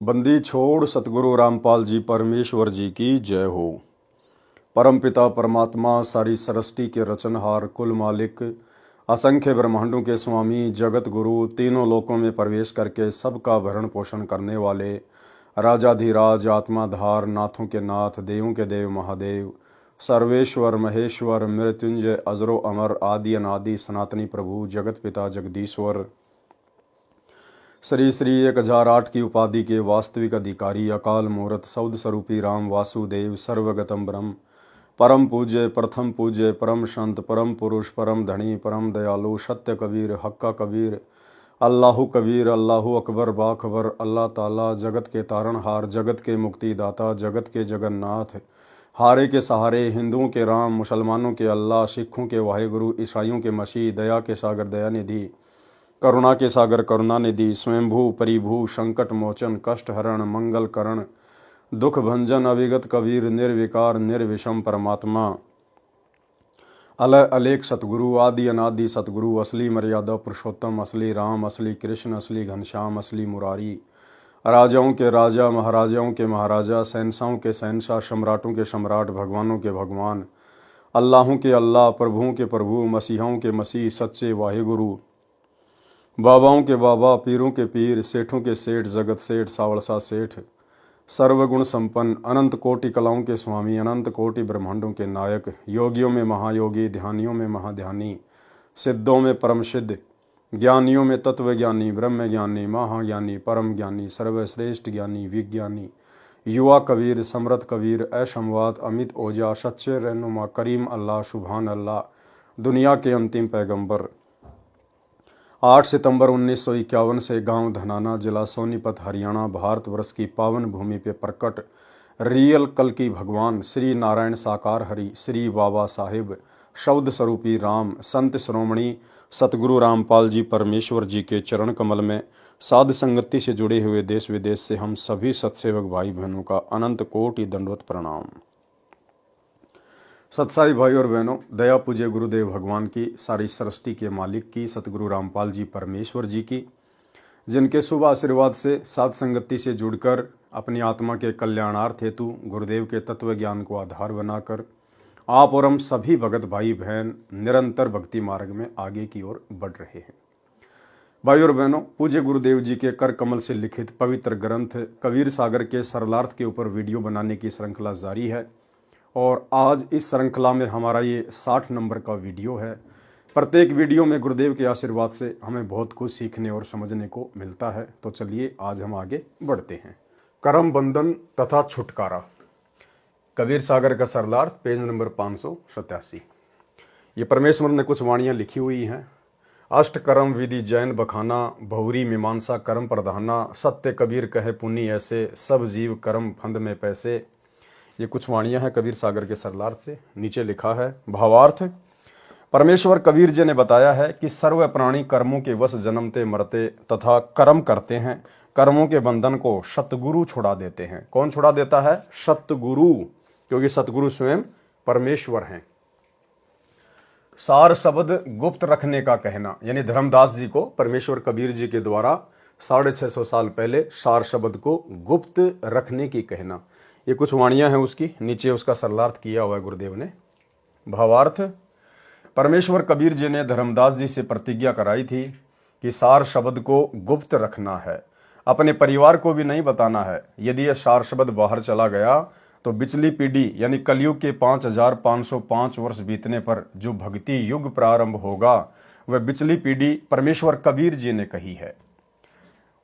बंदी छोड़ सतगुरु रामपाल जी परमेश्वर जी की जय हो। परमपिता परमात्मा सारी सृष्टि के रचनहार कुल मालिक असंख्य ब्रह्मांडों के स्वामी जगत गुरु तीनों लोकों में प्रवेश करके सबका भरण पोषण करने वाले राजाधिराज आत्माधार नाथों के नाथ देवों के देव महादेव सर्वेश्वर महेश्वर मृत्युंजय अजरो अमर आदि अनादि सनातनी प्रभु जगत पिता जगदीश्वर श्री श्री 1008 की उपाधि के वास्तविक अधिकारी अकाल मूर्त सौद स्वरूपी राम वासुदेव सर्वगतम ब्रह्म परम पूज्य प्रथम पूज्य परम संत परम पुरुष परम धनी परम दयालु सत्य कबीर हक्का कबीर अल्लाहु कबीर अल्लाहु अकबर बाखबर अल्लाह ताला जगत के तारणहार जगत के मुक्तिदाता जगत के जगन्नाथ हारे के सहारे हिंदुओं के राम मुसलमानों के अल्लाह सिखों के वाहेगुरु ईसाइयों के मसीह दया के सागर दयानिधि करुणा के सागर करुणानिधि स्वयंभू परिभू संकट मोचन कष्ट हरण मंगल करण दुख भंजन अविगत कबीर निर्विकार निर्विषम परमात्मा अलय अलेख सतगुरु आदि अनादि सतगुरु असली मर्यादा पुरुषोत्तम असली राम असली कृष्ण असली घनश्याम असली मुरारी राजाओं के राजा महाराजाओं के महाराजा शहंशाहों के शहंशाह सम्राटों के सम्राट भगवानों के भगवान अल्लाहों के अल्लाह प्रभुओं के प्रभु मसीहाओं के मसीह सच्चे वाहिगुरु बाबाओं के बाबा पीरों के पीर सेठों के सेठ जगत सेठ सावड़सा सेठ सर्वगुण संपन्न अनंत कोटि कलाओं के स्वामी अनंत कोटि ब्रह्मांडों के नायक योगियों में महायोगी ध्यानियों में महाध्यानी सिद्धों में परम सिद्ध ज्ञानियों में तत्वज्ञानी ब्रह्म ज्ञानी महाज्ञानी परम ज्ञानी सर्वश्रेष्ठ ज्ञानी विज्ञानी युवा कबीर समृत कबीर ऐशमवात अमित ओजा सच्चे रहनुमा करीम अल्लाह सुभान अल्लाह दुनिया के अंतिम पैगंबर 8 सितंबर 1951 से गांव धनाना जिला सोनीपत हरियाणा भारतवर्ष की पावन भूमि पे प्रकट रियल कल की भगवान श्री नारायण साकार हरि श्री बाबा साहिब शब्द स्वरूपी राम संत श्रोमणी सतगुरु रामपाल जी परमेश्वर जी के चरण कमल में साध संगति से जुड़े हुए देश विदेश से हम सभी सत्सेवक भाई बहनों का अनंत कोटि दंडवत प्रणाम। सत्साई भाई और बहनों, दया पूज्य गुरुदेव भगवान की सारी सृष्टि के मालिक की सतगुरु रामपाल जी परमेश्वर जी की, जिनके शुभ आशीर्वाद से साध संगति से जुड़कर अपनी आत्मा के कल्याणार्थ हेतु गुरुदेव के तत्व ज्ञान को आधार बनाकर आप और हम सभी भगत भाई बहन निरंतर भक्ति मार्ग में आगे की ओर बढ़ रहे हैं। भाई और बहनों, पूज्य गुरुदेव जी के कर कमल से लिखित पवित्र ग्रंथ कबीर सागर के सरलार्थ के ऊपर वीडियो बनाने की श्रृंखला जारी है और आज इस श्रृंखला में हमारा ये 60 नंबर का वीडियो है। प्रत्येक वीडियो में गुरुदेव के आशीर्वाद से हमें बहुत कुछ सीखने और समझने को मिलता है। तो चलिए आज हम आगे बढ़ते हैं। कर्म बंधन तथा छुटकारा, कबीर सागर का सरलार्थ, पेज नंबर 587। ये परमेश्वर ने कुछ वाणियाँ लिखी हुई हैं। अष्ट कर्म विधि जैन बखाना बहुरी मीमांसा कर्म प्रधाना सत्य कबीर कहे पुनि ऐसे सब जीव कर्म फंद में पैसे। ये कुछ वाणियाँ हैं कबीर सागर के सरलार्थ से। नीचे लिखा है भावार्थ। परमेश्वर कबीर जी ने बताया है कि सर्व प्राणी कर्मों के वश जन्मते मरते तथा कर्म करते हैं। कर्मों के बंधन को सतगुरु छुड़ा देते हैं। कौन छुड़ा देता है? सतगुरु, क्योंकि सतगुरु स्वयं परमेश्वर हैं। सार शब्द गुप्त रखने का कहना, यानी धर्मदास जी को परमेश्वर कबीर जी के द्वारा 650 साल पहले सार शब्द को गुप्त रखने की कहना। ये कुछ वाणियाँ हैं उसकी। नीचे उसका सरलार्थ किया हुआ है गुरुदेव ने। भावार्थ, परमेश्वर कबीर जी ने धर्मदास जी से प्रतिज्ञा कराई थी कि सार शब्द को गुप्त रखना है, अपने परिवार को भी नहीं बताना है। यदि यह सार शब्द बाहर चला गया तो बिचली पीढ़ी यानी कलयुग के 5505 वर्ष बीतने पर जो भक्ति युग प्रारंभ होगा वह बिचली पीढ़ी परमेश्वर कबीर जी ने कही है।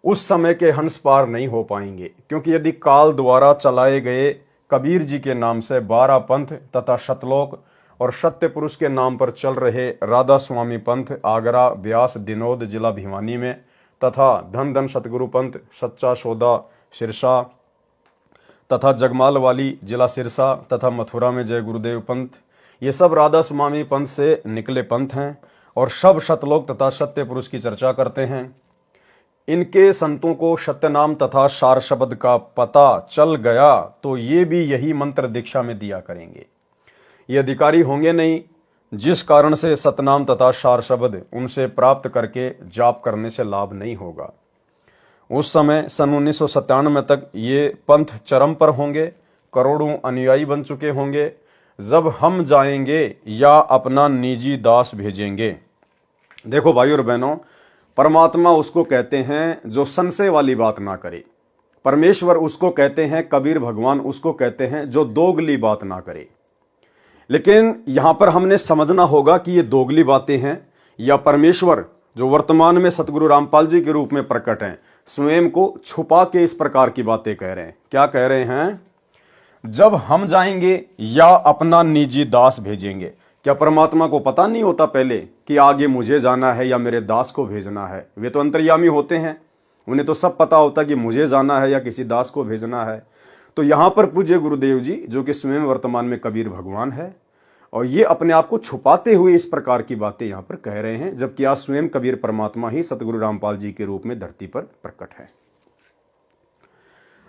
उस समय के हंस पार नहीं हो पाएंगे, क्योंकि यदि काल द्वारा चलाए गए कबीर जी के नाम से 12 पंथ तथा शतलोक और सत्य पुरुष के नाम पर चल रहे राधा स्वामी पंथ आगरा ब्यास दिनोद जिला भिवानी में तथा धन धन सतगुरु पंथ सच्चा सौदा सिरसा तथा जगमाल वाली जिला सिरसा तथा मथुरा में जय गुरुदेव पंथ, ये सब राधा स्वामी पंथ से निकले पंथ हैं और सब शतलोक तथा सत्य पुरुष की चर्चा करते हैं। इनके संतों को सत्यनाम तथा सार शब्द का पता चल गया तो ये भी यही मंत्र दीक्षा में दिया करेंगे। ये अधिकारी होंगे नहीं, जिस कारण से सतनाम तथा सार शब्द उनसे प्राप्त करके जाप करने से लाभ नहीं होगा। उस समय सन 1997 तक ये पंथ चरम पर होंगे, करोड़ों अनुयायी बन चुके होंगे। जब हम जाएंगे या अपना निजी दास भेजेंगे। देखो भाई और बहनों, परमात्मा उसको कहते हैं जो संशय वाली बात ना करे। परमेश्वर उसको कहते हैं, कबीर भगवान उसको कहते हैं जो दोगली बात ना करे। लेकिन यहां पर हमने समझना होगा कि ये दोगली बातें हैं या परमेश्वर जो वर्तमान में सतगुरु रामपाल जी के रूप में प्रकट हैं, स्वयं को छुपा के इस प्रकार की बातें कह रहे हैं। क्या कह रहे हैं? जब हम जाएंगे या अपना निजी दास भेजेंगे। क्या परमात्मा को पता नहीं होता पहले कि आगे मुझे जाना है या मेरे दास को भेजना है? वे तो अंतर्यामी होते हैं, उन्हें तो सब पता होता कि मुझे जाना है या किसी दास को भेजना है। तो यहां पर पूज्य गुरुदेव जी जो कि स्वयं वर्तमान में कबीर भगवान है, और ये अपने आप को छुपाते हुए इस प्रकार की बातें यहां पर कह रहे हैं, जबकि आज स्वयं कबीर परमात्मा ही सतगुरु रामपाल जी के रूप में धरती पर प्रकट है।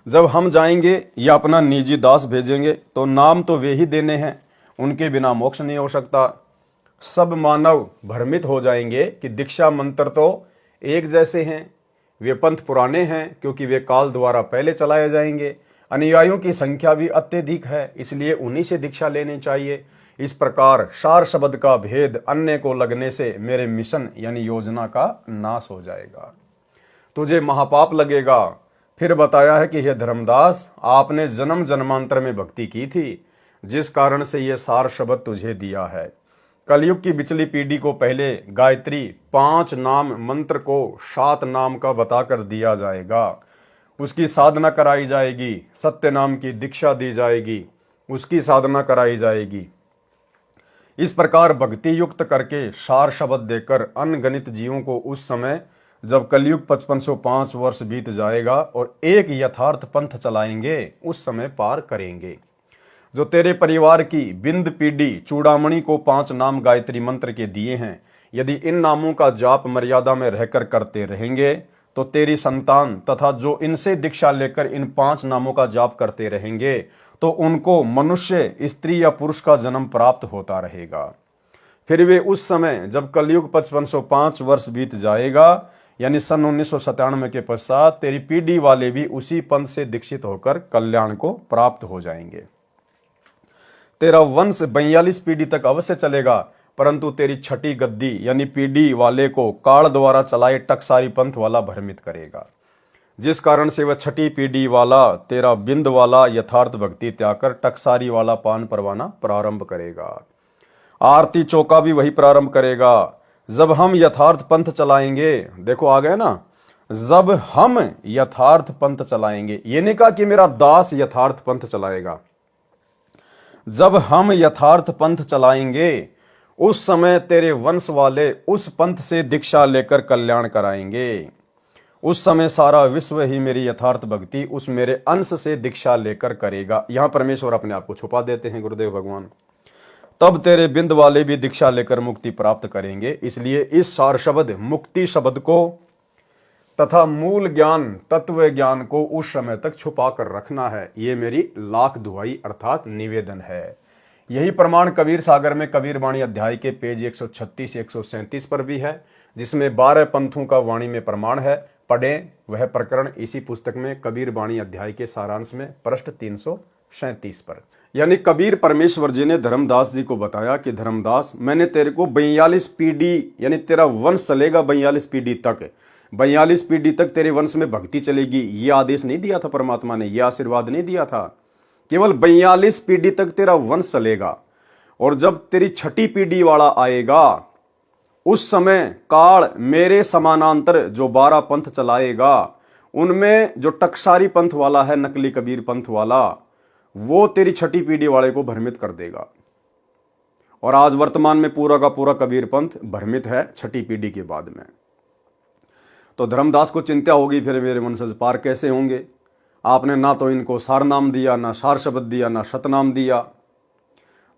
जब हम जाएंगे या अपना निजी दास भेजेंगे तो नाम तो वे ही देने हैं, उनके बिना मोक्ष नहीं हो सकता। सब मानव भ्रमित हो जाएंगे कि दीक्षा मंत्र तो एक जैसे हैं, वे पंथ पुराने हैं क्योंकि वे काल द्वारा पहले चलाए जाएंगे। अनुयायियों की संख्या भी अत्यधिक है, इसलिए उन्हीं से दीक्षा लेनी चाहिए। इस प्रकार सार शब्द का भेद अन्य को लगने से मेरे मिशन यानी योजना का नाश हो जाएगा, तुझे महापाप लगेगा। फिर बताया है कि हे धर्मदास, आपने जन्म जन्मांतर में भक्ति की थी, जिस कारण से यह सार शब्द तुझे दिया है। कलयुग की बिचली पीढ़ी को पहले गायत्री 5 नाम मंत्र को 7 नाम का बताकर दिया जाएगा, उसकी साधना कराई जाएगी, सत्य नाम की दीक्षा दी जाएगी, उसकी साधना कराई जाएगी। इस प्रकार भक्ति युक्त करके सार शब्द देकर अनगणित जीवों को उस समय जब कलयुग 5505 वर्ष बीत जाएगा और एक यथार्थ पंथ चलाएंगे, उस समय पार करेंगे। जो तेरे परिवार की बिंद पीढ़ी चूड़ामणि को 5 नाम गायत्री मंत्र के दिए हैं, यदि इन नामों का जाप मर्यादा में रहकर करते रहेंगे तो तेरी संतान तथा जो इनसे दीक्षा लेकर इन 5 नामों का जाप करते रहेंगे तो उनको मनुष्य, स्त्री या पुरुष का जन्म प्राप्त होता रहेगा। फिर वे उस समय जब कलयुग 5505 वर्ष बीत जाएगा यानी सन 1997 के पश्चात तेरी पीढ़ी वाले भी उसी पंथ से दीक्षित होकर कल्याण को प्राप्त हो जाएंगे। तेरा वंश 42 पीढ़ी तक अवश्य चलेगा, परंतु तेरी छठी गद्दी यानी पीढ़ी वाले को काल द्वारा चलाए टकसारी पंथ वाला भ्रमित करेगा, जिस कारण से वह छठी पीढ़ी वाला तेरा बिंद वाला यथार्थ भक्ति त्याग कर टकसारी वाला पान परवाना प्रारंभ करेगा। आरती चौका भी वही प्रारंभ करेगा। जब हम यथार्थ पंथ चलाएंगे, देखो आ गए ना, जब हम यथार्थ पंथ चलाएंगे, ये नहीं कहा कि मेरा दास यथार्थ पंथ चलाएगा। जब हम यथार्थ पंथ चलाएंगे उस समय तेरे वंश वाले उस पंथ से दीक्षा लेकर कल्याण कराएंगे। उस समय सारा विश्व ही मेरी यथार्थ भक्ति उस मेरे अंश से दीक्षा लेकर करेगा। यहां परमेश्वर अपने आप को छुपा देते हैं गुरुदेव भगवान। तब तेरे बिंद वाले भी दीक्षा लेकर मुक्ति प्राप्त करेंगे। इसलिए इस सार शब्द मुक्ति शब्द को तथा मूल ज्ञान तत्व ज्ञान को उस समय तक छुपा कर रखना है। ये मेरी लाख दुहाई अर्थात निवेदन है। यही प्रमाण कबीर सागर में कबीर वाणी अध्याय के पेज 136 137 पर भी है, जिसमें 12 पंथों का वाणी में प्रमाण है। पढ़ें वह प्रकरण इसी पुस्तक में कबीर वाणी अध्याय के सारांश में पृष्ठ 337 पर। यानी कबीर परमेश्वर जी ने धर्मदास जी को बताया कि धर्मदास, मैंने तेरे को 42 पीढ़ी यानी तेरा वंश चलेगा 42 पीढ़ी तक, 42 पीढ़ी तक तेरे वंश में भक्ति चलेगी। ये आदेश नहीं दिया था परमात्मा ने, यह आशीर्वाद नहीं दिया था। केवल 42 पीढ़ी तक तेरा वंश चलेगा, और जब तेरी छठी पीढ़ी वाला आएगा उस समय काल मेरे समानांतर जो 12 पंथ चलाएगा, उनमें जो टकसारी पंथ वाला है, नकली कबीर पंथ वाला, वो तेरी छठी पीढ़ी वाले को भ्रमित कर देगा। और आज वर्तमान में पूरा का पूरा कबीर पंथ भ्रमित है छठी पीढ़ी के बाद में। तो धर्मदास को चिंता होगी, फिर मेरे वंशज पार कैसे होंगे? आपने ना तो इनको सार नाम दिया, ना सार शब्द दिया, ना सतनाम दिया।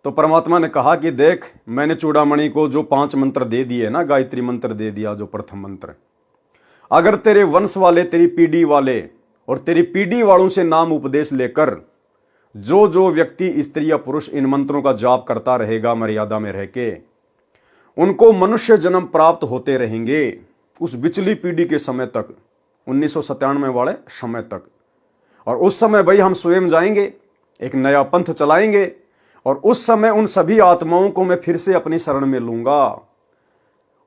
तो परमात्मा ने कहा कि देख, मैंने चूड़ामणि को जो 5 मंत्र दे दिए ना, गायत्री मंत्र दे दिया जो प्रथम मंत्र, अगर तेरे वंश वाले, तेरी पीढ़ी वाले और तेरी पीढ़ी वालों से नाम उपदेश लेकर जो जो व्यक्ति स्त्री या पुरुष इन मंत्रों का जाप करता रहेगा मर्यादा में रह के, उनको मनुष्य जन्म प्राप्त होते रहेंगे। उस बिचली पीढ़ी के समय तक 1997 वाले समय तक। और उस समय भाई हम स्वयं जाएंगे, एक नया पंथ चलाएंगे, और उस समय उन सभी आत्माओं को मैं फिर से अपनी शरण में लूंगा।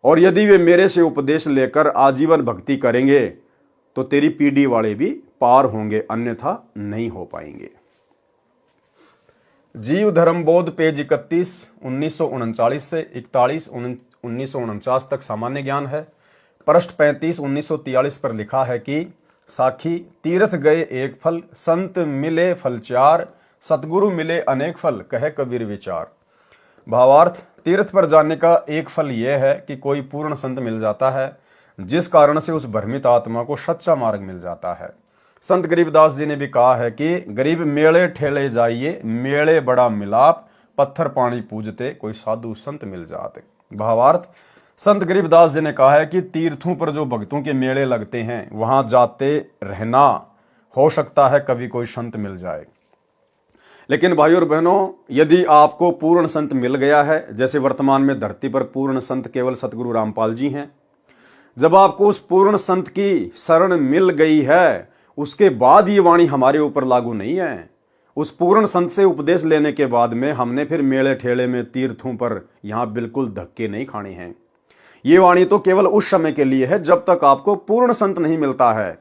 और यदि वे मेरे से उपदेश लेकर आजीवन भक्ति करेंगे तो तेरी पीढ़ी वाले भी पार होंगे, अन्यथा नहीं हो पाएंगे। जीव धर्म बोध पेज 31, 1939 से 41, 1949 तक सामान्य ज्ञान है। पृष्ठ 35, 1943 पर लिखा है कि साखी तीर्थ गए एक फल, संत मिले फल चार, सतगुरु मिले अनेक फल, कहे कबीर विचार। भावार्थ, तीर्थ पर जाने का एक फल यह है कि कोई पूर्ण संत मिल जाता है, जिस कारण से उस भ्रमित आत्मा को सच्चा मार्ग मिल जाता है। संत गरीबदास जी ने भी कहा है कि गरीब मेले ठेले जाइए, मेले बड़ा मिलाप, पत्थर पानी पूजते कोई साधु संत मिल जाते। भावार्थ, संत गरीबदास जी ने कहा है कि तीर्थों पर जो भक्तों के मेले लगते हैं वहां जाते रहना, हो सकता है कभी कोई संत मिल जाए। लेकिन भाइयों और बहनों, यदि आपको पूर्ण संत मिल गया है, जैसे वर्तमान में धरती पर पूर्ण संत केवल सतगुरु रामपाल जी हैं, जब आपको उस पूर्ण संत की शरण मिल गई है, उसके बाद ये वाणी हमारे ऊपर लागू नहीं है। उस पूर्ण संत से उपदेश लेने के बाद में हमने फिर मेले ठेले में, तीर्थों पर यहां बिल्कुल धक्के नहीं खाने हैं। ये वाणी तो केवल उस समय के लिए है जब तक आपको पूर्ण संत नहीं मिलता है।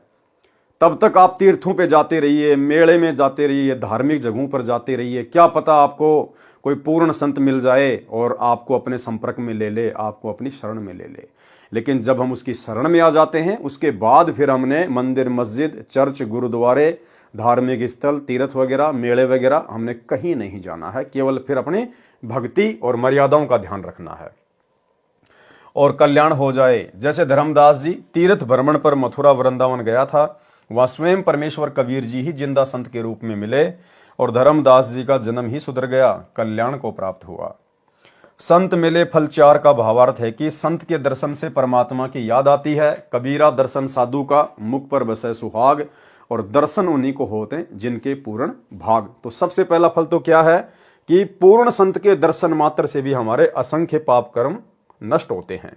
तब तक आप तीर्थों पे जाते रहिए, मेले में जाते रहिए, धार्मिक जगहों पर जाते रहिए। क्या पता आपको कोई पूर्ण संत मिल जाए और आपको अपने संपर्क में ले ले, आपको अपनी शरण में ले ले। लेकिन जब हम उसकी शरण में आ जाते हैं, उसके बाद फिर हमने मंदिर, मस्जिद, चर्च, गुरुद्वारे, धार्मिक स्थल, तीर्थ वगैरह, मेले वगैरह हमने कहीं नहीं जाना है। केवल फिर अपनी भक्ति और मर्यादाओं का ध्यान रखना है और कल्याण हो जाए। जैसे धर्मदास जी तीर्थ भ्रमण पर मथुरा वृंदावन गया था, वहां स्वयं परमेश्वर कबीर जी ही जिंदा संत के रूप में मिले और धर्मदास जी का जन्म ही सुधर गया, कल्याण को प्राप्त हुआ। संत मिले फल चार का भावार्थ है कि संत के दर्शन से परमात्मा की याद आती है। कबीरा दर्शन साधु का, मुख पर बसे सुहाग, और दर्शन उन्हीं को होते हैं जिनके पूर्ण भाग। तो सबसे पहला फल तो क्या है कि पूर्ण संत के दर्शन मात्र से भी हमारे असंख्य पाप कर्म नष्ट होते हैं।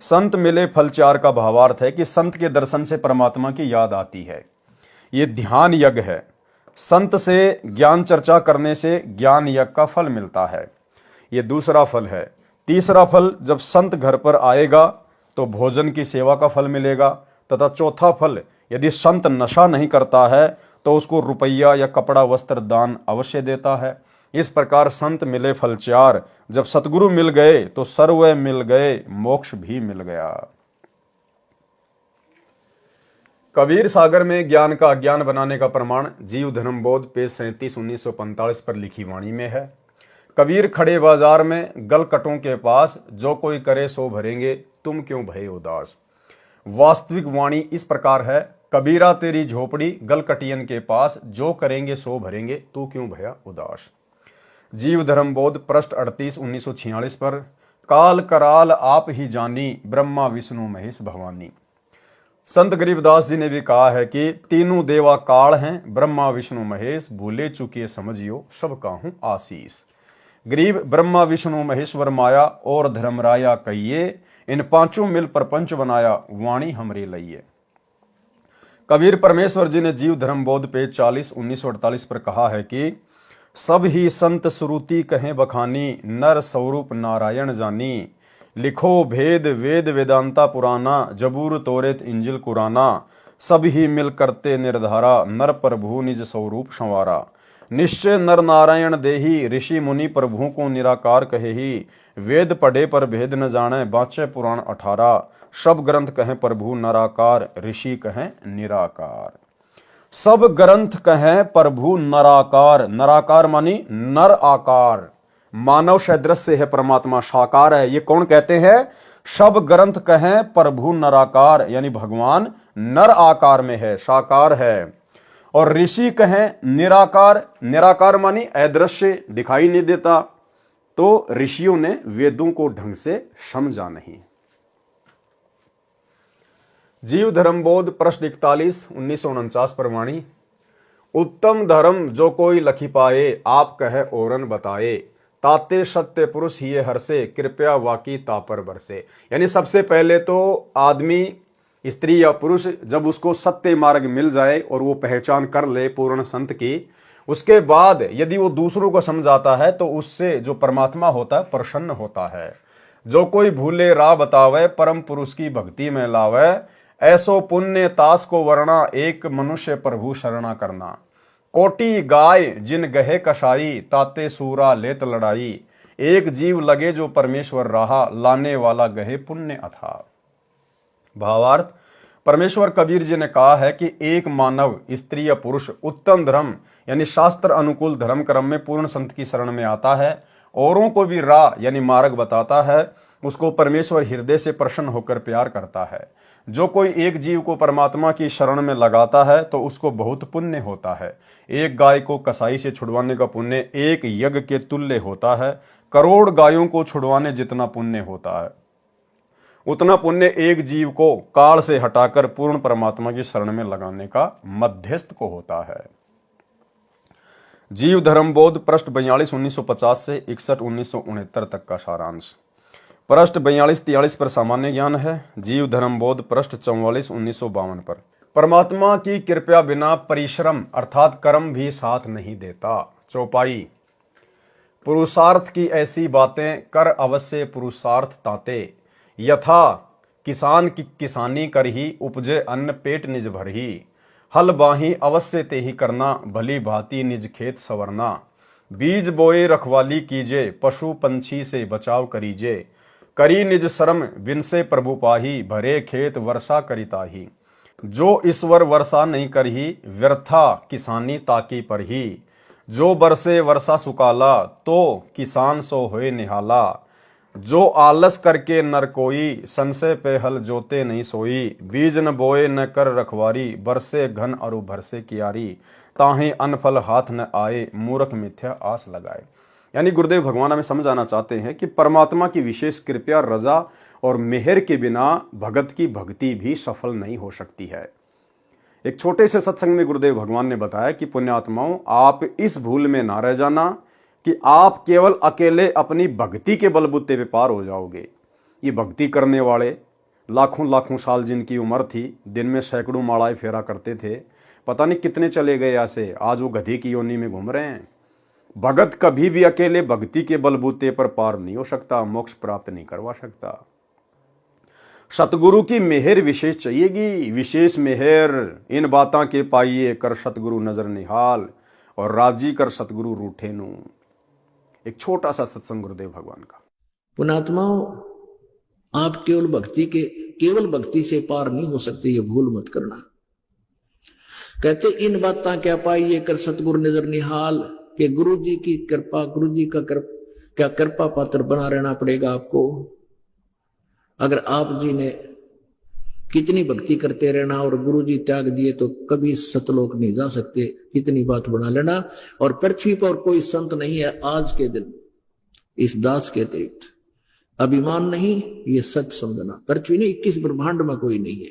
संत मिले फल चार का भावार्थ है कि संत के दर्शन से परमात्मा की याद आती है। ये ध्यान यज्ञ है। संत से ज्ञान चर्चा करने से ज्ञान यज्ञ का फल मिलता है। ये दूसरा फल है। तीसरा फल, जब संत घर पर आएगा तो भोजन की सेवा का फल मिलेगा। तथा चौथा फल, यदि संत नशा नहीं करता है तो उसको रुपया या कपड़ा वस्त्र दान अवश्य देता है। इस प्रकार संत मिले फल चार, जब सतगुरु मिल गए तो सर्व मिल गए, मोक्ष भी मिल गया। कबीर सागर में ज्ञान का अज्ञान बनाने का प्रमाण जीव धर्म बोध पेज 37, 1945 पर लिखी वाणी में है। कबीर खड़े बाजार में गलकटों के पास, जो कोई करे सो भरेंगे, तुम क्यों भये उदास। वास्तविक वाणी इस प्रकार है, कबीरा तेरी झोपड़ी गलकटियन के पास, जो करेंगे सो भरेंगे, तू क्यों भया उदास। जीव धर्म बोध पृष्ठ 38, 1946 पर, काल कराल आप ही जानी, ब्रह्मा विष्णु महेश भवानी। संत गरीबदास जी ने भी कहा है कि तीनों देवा काल हैं, ब्रह्मा विष्णु महेश, भूले चुके समझियो सबका हूं आशीष। गरीब ब्रह्मा विष्णु महेश्वर माया और धर्मराया कहिए, इन पांचों मिल प्रपंच बनाया, वाणी हमरे लइए। कबीर परमेश्वर जी ने जीव धर्म बोध पेज 40, 1948 पर कहा है कि सब ही संत श्रुति कहें बखानी, नर स्वरूप नारायण जानी। लिखो भेद वेद वेदांता पुराना, जबूर तोरेत इंजिल कुराना। सब ही मिल करते निर्धारा, नर प्रभु निज स्वरूप संवारा। निश्चय नर नारायण देही, ऋषि मुनि प्रभु को निराकार कहे ही। वेद पढ़े पर भेद न जाने, बाँचे पुराण 18। सब ग्रंथ कहें प्रभु नराकार, ऋषि कहें निराकार। सब ग्रंथ कहें प्रभु नराकार। नराकार मानी नर आकार, मानव सदृश से है परमात्मा, साकार है। ये कौन कहते हैं? सब ग्रंथ कहें प्रभु नराकार, यानी भगवान नर आकार में है, साकार है। और ऋषि कहें निराकार। निराकार मानी अदृश्य, दिखाई नहीं देता। तो ऋषियों ने वेदों को ढंग से समझा नहीं। जीव धर्म बोध पृष्ठ 41, 1949 पर वाणी, उत्तम धर्म जो कोई लखी पाए, आप कहे औरन बताए। ताते सत्य पुरुष ही हर से, कृपया वाकी तापर बरसे। यानी सबसे पहले तो आदमी स्त्री या पुरुष जब उसको सत्य मार्ग मिल जाए और वो पहचान कर ले पूर्ण संत की, उसके बाद यदि वो दूसरों को समझाता है तो उससे जो परमात्मा होता है प्रसन्न होता है। जो कोई भूले राह बतावे, परम पुरुष की भक्ति में लावे, ऐसो पुण्य तास को वर्णा, एक मनुष्य प्रभु शरणा करना। कोटि गाय जिन गहे कसाई, ताते सूरा लेत लड़ाई, एक जीव लगे जो परमेश्वर रहा, लाने वाला गहे पुण्य अथा। भावार्थ, परमेश्वर कबीर जी ने कहा है कि एक मानव, स्त्री या पुरुष उत्तम धर्म यानी शास्त्र अनुकूल धर्म क्रम में पूर्ण संत की शरण में आता है, औरों को भी राह यानी मार्ग बताता है, उसको परमेश्वर हृदय से प्रसन्न होकर प्यार करता है। जो कोई एक जीव को परमात्मा की शरण में लगाता है तो उसको बहुत पुण्य होता है। एक गाय को कसाई से छुड़वाने का पुण्य एक यज्ञ के तुल्य होता है। करोड़ गायों को छुड़वाने जितना पुण्य होता है, उतना पुण्य एक जीव को काल से हटाकर पूर्ण परमात्मा की शरण में लगाने का मध्यस्थ को होता है। जीव धर्म बोध, पृष्ठ 42 1950 से 61 1969 तक का सारांश। पृष्ठ 42-43 पर सामान्य ज्ञान है। जीव धर्म बोध, पृष्ठ 44 1952 पर। परमात्मा की कृपया बिना परिश्रम अर्थात कर्म भी साथ नहीं देता। चौपाई। पुरुषार्थ की ऐसी बातें कर अवश्य पुरुषार्थ ताते, यथा किसान की किसानी कर ही, उपजे अन्न पेट निज भर ही। हल बाही अवश्य ते ही करना, भली भांति निज खेत संवरना। बीज बोए रखवाली कीजे, पशु पंछी से बचाव करीजे। करी निज श्रम बिनसे प्रभु पाही, भरे खेत वर्षा करिताही। जो ईश्वर वर्षा नहीं करही, व्यर्था किसानी ताकी पर ही। जो बरसे वर्षा सुकाला, तो किसान सो होए निहाला। जो आलस करके नर कोई, संशय पे हल जोते नहीं सोई। बीज न बोए न कर रखवारी, बरसे घन अरु भरसे कियारी। ताहे अनफल हाथ न आए, मूर्ख मिथ्या आस लगाए। यानी गुरुदेव भगवान हमें समझाना चाहते हैं कि परमात्मा की विशेष कृपा, रजा और मेहर के बिना भगत की भक्ति भी सफल नहीं हो सकती है। एक छोटे से सत्संग में गुरुदेव भगवान ने बताया कि पुण्यात्माओं, आप इस भूल में ना रह जाना कि आप केवल अकेले अपनी भक्ति के बलबूते पे पार हो जाओगे। ये भक्ति करने वाले लाखों लाखों साल जिनकी उम्र थी, दिन में सैकड़ों मालाएं फेरा करते थे, पता नहीं कितने चले गए ऐसे, आज वो गधे की योनि में घूम रहे हैं। भगत कभी भी अकेले भक्ति के बलबूते पर पार नहीं हो सकता, मोक्ष प्राप्त नहीं करवा सकता। सतगुरु की मेहर विशेष चाहिएगी, विशेष मेहर। इन बातां के पाइए कर सतगुरु नजर निहाल, और राजी कर सतगुरु रूठे नू। एक छोटा सा सत्संग गुरुदेव भगवान का। पुणात्माओं, आप केवल भक्ति से पार नहीं हो सकते, ये भूल मत करना। कहते इन बातां क्या पाइए कर सतगुरु नजर निहाल, कि गुरु जी की कृपा, गुरु जी का क्या कृपा पात्र बना रहना पड़ेगा आपको। अगर आप जी ने कितनी भक्ति करते रहना और गुरु जी त्याग दिए तो कभी सतलोक नहीं जा सकते, इतनी बात बना लेना। और पृथ्वी पर कोई संत नहीं है आज के दिन इस दास के अतिरिक्त। अभिमान नहीं, ये सच समझना। पृथ्वी ने 21 ब्रह्मांड में कोई नहीं है।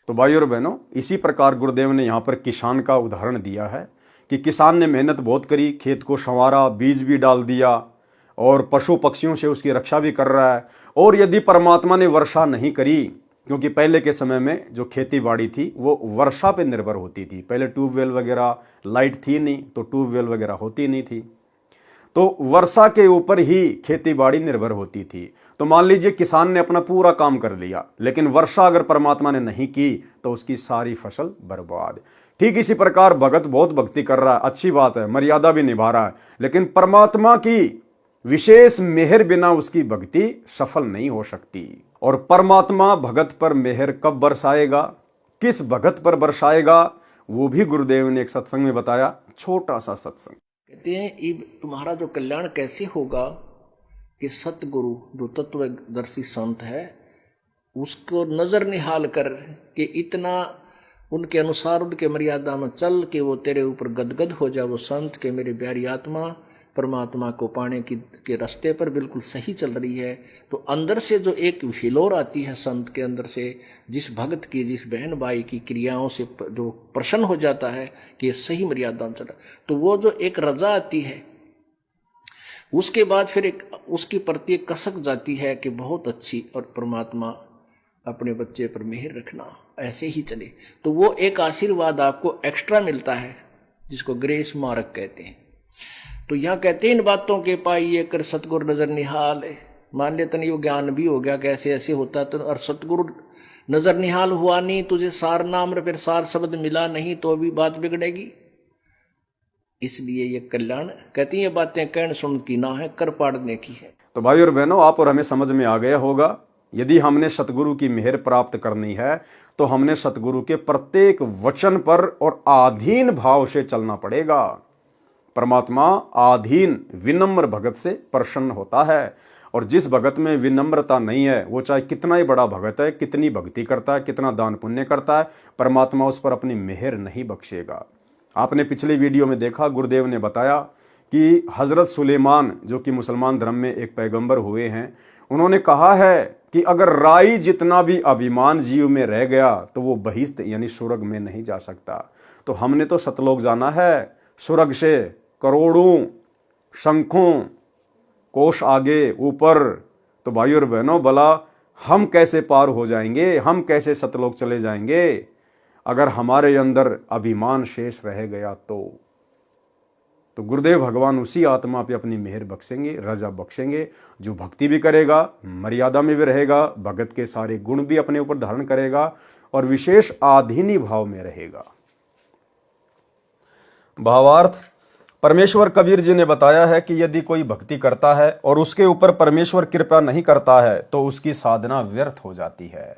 तो भाई और बहनों, इसी प्रकार गुरुदेव ने यहाँ पर किसान का उदाहरण दिया है कि किसान ने मेहनत बहुत करी, खेत को संवारा, बीज भी डाल दिया और पशु पक्षियों से उसकी रक्षा भी कर रहा है। और यदि परमात्मा ने वर्षा नहीं करी, क्योंकि पहले के समय में जो खेती बाड़ी थी वो वर्षा पे निर्भर होती थी, पहले ट्यूबवेल वगैरह, लाइट थी नहीं तो ट्यूबवेल वगैरह होती नहीं थी, तो वर्षा के ऊपर ही खेती बाड़ी निर्भर होती थी। तो मान लीजिए किसान ने अपना पूरा काम कर लिया, लेकिन वर्षा अगर परमात्मा ने नहीं की तो उसकी सारी फसल बर्बाद। ठीक इसी प्रकार भगत बहुत भक्ति कर रहा है, अच्छी बात है, मर्यादा भी निभा रहा है, लेकिन परमात्मा की विशेष मेहर बिना उसकी भक्ति सफल नहीं हो सकती। और परमात्मा भगत पर मेहर कब बरसाएगा, किस भगत पर बरसाएगा, वो भी गुरुदेव ने एक सत्संग में बताया, छोटा सा सत्संग। कहते हैं तुम्हारा जो कल्याण कैसे होगा कि सतगुरु जो तत्वदर्शी संत है उसको नजर निहाल कर के इतना उनके अनुसार उनके मर्यादा में चल के वो तेरे ऊपर गदगद हो जाए। वो संत के मेरी प्यारी आत्मा परमात्मा को पाने के रास्ते पर बिल्कुल सही चल रही है। तो अंदर से जो एक हिलोर आती है संत के अंदर से, जिस भक्त की, जिस बहन भाई की क्रियाओं से जो प्रसन्न हो जाता है कि ये सही मर्यादा में चला, तो वो जो एक रजा आती है उसके बाद फिर एक उसकी प्रति कसक जाती है कि बहुत अच्छी। और परमात्मा अपने बच्चे पर मेहर रखना, ऐसे ही चले तो वो एक आशीर्वाद आपको एक्स्ट्रा मिलता है, जिसको ग्रेस मार्क कहते हैं। तो यहां कहते हैं इन बातों के पाइए कर सतगुरु नजर निहाल है। मान ले तनी वो ज्ञान भी हो गया कैसे ऐसे होता तो, और सतगुरु नजर निहाल हुआ नहीं, तुझे सार नाम फिर सार शब्द मिला नहीं तो भी बात बिगड़ेगी। इसलिए ये कल्याण कहती है, ये बातें कहने सुन की ना है, कर पाड़ने की है। तो भाई और बहनों, आप और हमें समझ में आ गया होगा, यदि हमने सतगुरु की मेहर प्राप्त करनी है तो हमने सतगुरु के प्रत्येक वचन पर और आधीन भाव से चलना पड़ेगा। परमात्मा आधीन विनम्र भगत से प्रसन्न होता है, और जिस भगत में विनम्रता नहीं है, वो चाहे कितना ही बड़ा भगत है, कितनी भक्ति करता है, कितना दान पुण्य करता है, परमात्मा उस पर अपनी मेहर नहीं बख्शेगा। आपने पिछली वीडियो में देखा, गुरुदेव ने बताया कि हजरत सुलेमान, जो कि मुसलमान धर्म में एक पैगंबर हुए हैं, उन्होंने कहा है कि अगर राई जितना भी अभिमान जीव में रह गया तो वो बहिश्त यानी स्वर्ग में नहीं जा सकता। तो हमने तो सतलोक जाना है, स्वर्ग से करोड़ों शंखों कोष आगे ऊपर। तो भाई और बहनों, भला हम कैसे पार हो जाएंगे, हम कैसे सतलोक चले जाएंगे अगर हमारे अंदर अभिमान शेष रह गया तो गुरुदेव भगवान उसी आत्मा पे अपनी मेहर बख्शेंगे, रजा बख्शेंगे, जो भक्ति भी करेगा, मर्यादा में भी रहेगा, भगत के सारे गुण भी अपने ऊपर धारण करेगा और विशेष आधीनी भाव में रहेगा। भावार्थ, परमेश्वर कबीर जी ने बताया है कि यदि कोई भक्ति करता है और उसके ऊपर परमेश्वर कृपा नहीं करता है तो उसकी साधना व्यर्थ हो जाती है।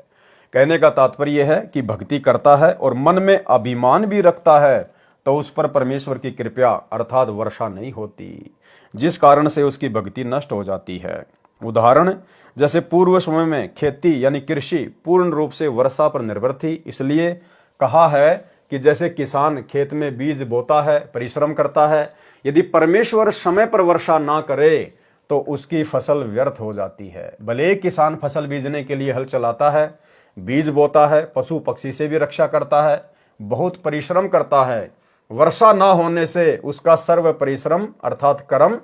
कहने का तात्पर्य है कि भक्ति करता है और मन में अभिमान भी रखता है तो उस पर परमेश्वर की कृपा अर्थात वर्षा नहीं होती, जिस कारण से उसकी भक्ति नष्ट हो जाती है। उदाहरण, जैसे पूर्व समय में खेती यानी कृषि पूर्ण रूप से वर्षा पर निर्भर थी, इसलिए कहा है कि जैसे किसान खेत में बीज बोता है, परिश्रम करता है, यदि परमेश्वर समय पर वर्षा ना करे तो उसकी फसल व्यर्थ हो जाती है। भले किसान फसल बीजने के लिए हल चलाता है, बीज बोता है, पशु पक्षी से भी रक्षा करता है, बहुत परिश्रम करता है, वर्षा ना होने से उसका सर्व परिश्रम अर्थात कर्म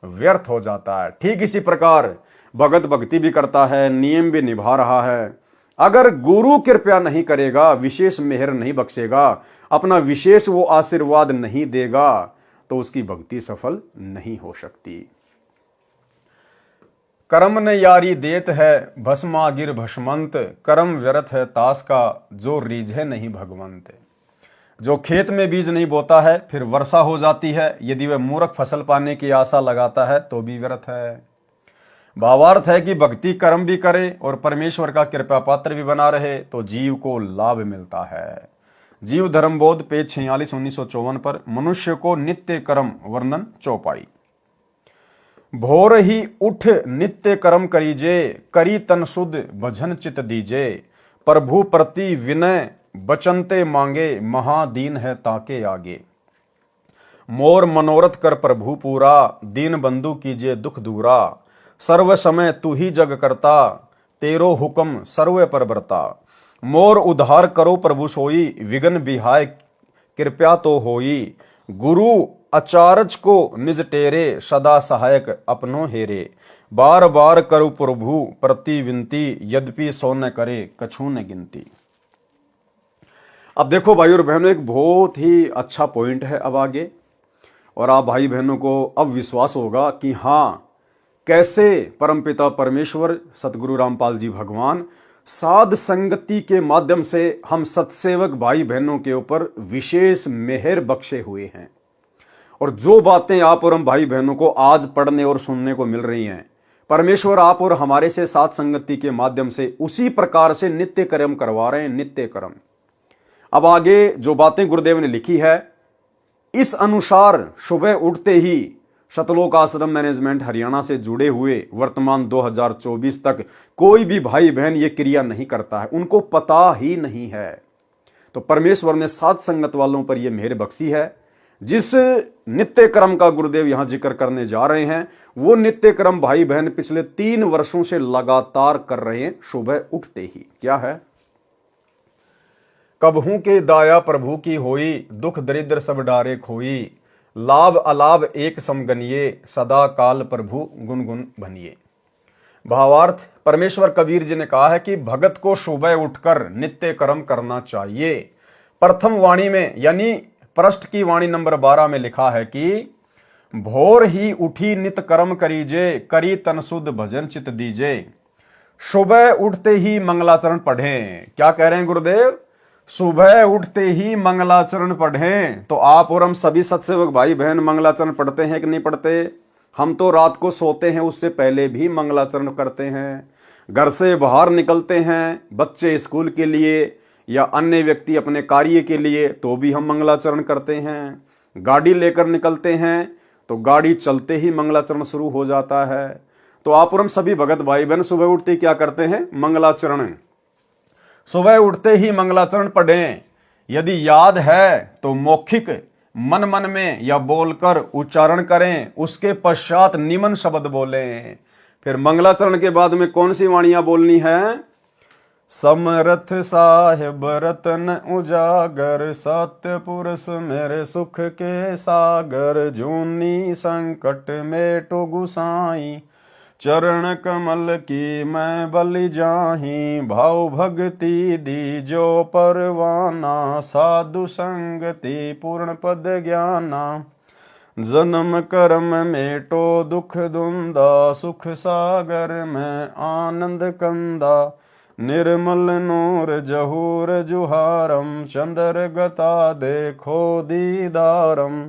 व्यर्थ हो जाता है। ठीक इसी प्रकार भगत भक्ति भी करता है, नियम भी निभा रहा है, अगर गुरु कृपया नहीं करेगा, विशेष मेहर नहीं बख्शेगा, अपना विशेष वो आशीर्वाद नहीं देगा तो उसकी भक्ति सफल नहीं हो सकती। कर्म ने यारी देत है भस्मा गिर भस्मंत, कर्म व्यर्थ है तास का जो रीझे नहीं भगवंत। जो खेत में बीज नहीं बोता है फिर वर्षा हो जाती है, यदि वह मूर्ख फसल पाने की आशा लगाता है तो भी व्यर्थ है। भावार्थ है कि भक्ति कर्म भी करे और परमेश्वर का कृपा पात्र भी बना रहे तो जीव को लाभ मिलता है। जीव धर्मबोध पेज 46 1954 पर मनुष्य को नित्य कर्म वर्णन चौपाई। भोर ही उठ नित्य कर्म करीजे, करी तन शुद्ध भजन चित दीजे। प्रभु प्रति विनय बचनते मांगे, महादीन है ताके आगे। मोर मनोरथ कर प्रभु पूरा, दीन बंधु कीजिए दुख दूरा। सर्व समय तू ही जग करता, तेरो हुक्म सर्व पर बरता। मोर उद्धार करो प्रभु सोई, विघ्न बिहाय कृपया तो होई। गुरु अचारज को निज टेरे, सदा सहायक अपनो हेरे। बार बार करो प्रभु प्रति विनती, यद्यपि सो न करे कछु न गिनती। अब देखो भाई और बहनों, एक बहुत ही अच्छा पॉइंट है अब आगे, और आप भाई बहनों को अब विश्वास होगा कि हाँ, कैसे परमपिता परमेश्वर सतगुरु रामपाल जी भगवान साध संगति के माध्यम से हम सत्सेवक भाई बहनों के ऊपर विशेष मेहर बख्शे हुए हैं। और जो बातें आप और हम भाई बहनों को आज पढ़ने और सुनने को मिल रही हैं, परमेश्वर आप और हमारे से साध संगति के माध्यम से उसी प्रकार से नित्य कर्म करवा रहे हैं, नित्य कर्म। अब आगे जो बातें गुरुदेव ने लिखी है, इस अनुसार सुबह उठते ही सतलोक आश्रम मैनेजमेंट हरियाणा से जुड़े हुए वर्तमान 2024 तक कोई भी भाई बहन ये क्रिया नहीं करता है, उनको पता ही नहीं है। तो परमेश्वर ने साध संगत वालों पर यह मेहर बख्शी है। जिस नित्य क्रम का गुरुदेव यहां जिक्र करने जा रहे हैं, वो नित्य क्रम भाई बहन पिछले 3 वर्षों से लगातार कर रहे हैं सुबह उठते ही। क्या है? कबहू के दाया प्रभु की होई, दुख दरिद्र सब डारे खोई। लाभ अलाभ एक समगनिये, सदा काल प्रभु गुनगुन बनिए। भावार्थ, परमेश्वर कबीर जी ने कहा है कि भगत को सुबह उठकर नित्य कर्म करना चाहिए। प्रथम वाणी में यानी पृष्ठ की वाणी नंबर 12 में लिखा है कि भोर ही उठी नित कर्म करीजे, करी तन शुद्ध भजन चित दीजे। सुबह उठते ही मंगलाचरण पढ़ें। क्या कह रहे हैं गुरुदेव? सुबह उठते ही मंगलाचरण पढ़ें। तो आप और हम सभी सत्सेवक भाई बहन मंगलाचरण पढ़ते हैं कि नहीं पढ़ते? हम तो रात को सोते हैं उससे पहले भी मंगलाचरण करते हैं। घर से बाहर निकलते हैं बच्चे स्कूल के लिए या अन्य व्यक्ति अपने कार्य के लिए, तो भी हम मंगलाचरण करते हैं। गाड़ी लेकर निकलते हैं तो गाड़ी चलते ही मंगलाचरण शुरू हो जाता है। तो आप और हम सभी भगत भाई बहन सुबह उठते ही क्या करते हैं? मंगलाचरण। सुबह उठते ही मंगलाचरण पढ़ें। यदि याद है तो मौखिक मन मन में या बोलकर उच्चारण करें, उसके पश्चात निमन शब्द बोलें। फिर मंगलाचरण के बाद में कौन सी वाणियां बोलनी है? समरथ साहिब रतन उजागर, सत्य पुरुष मेरे सुख के सागर, जूनी संकट मेटो गुसाई, चरण कमल की मैं बलि जाही, भाव भक्ति दी जो परवाना, साधु संगति पूर्ण पद ज्ञाना, जन्म कर्म मेटो दुख दुंदा, सुख सागर में आनंद कंदा, निर्मल नूर जहूर जुहारम, चंद्र गता देखो दीदारम,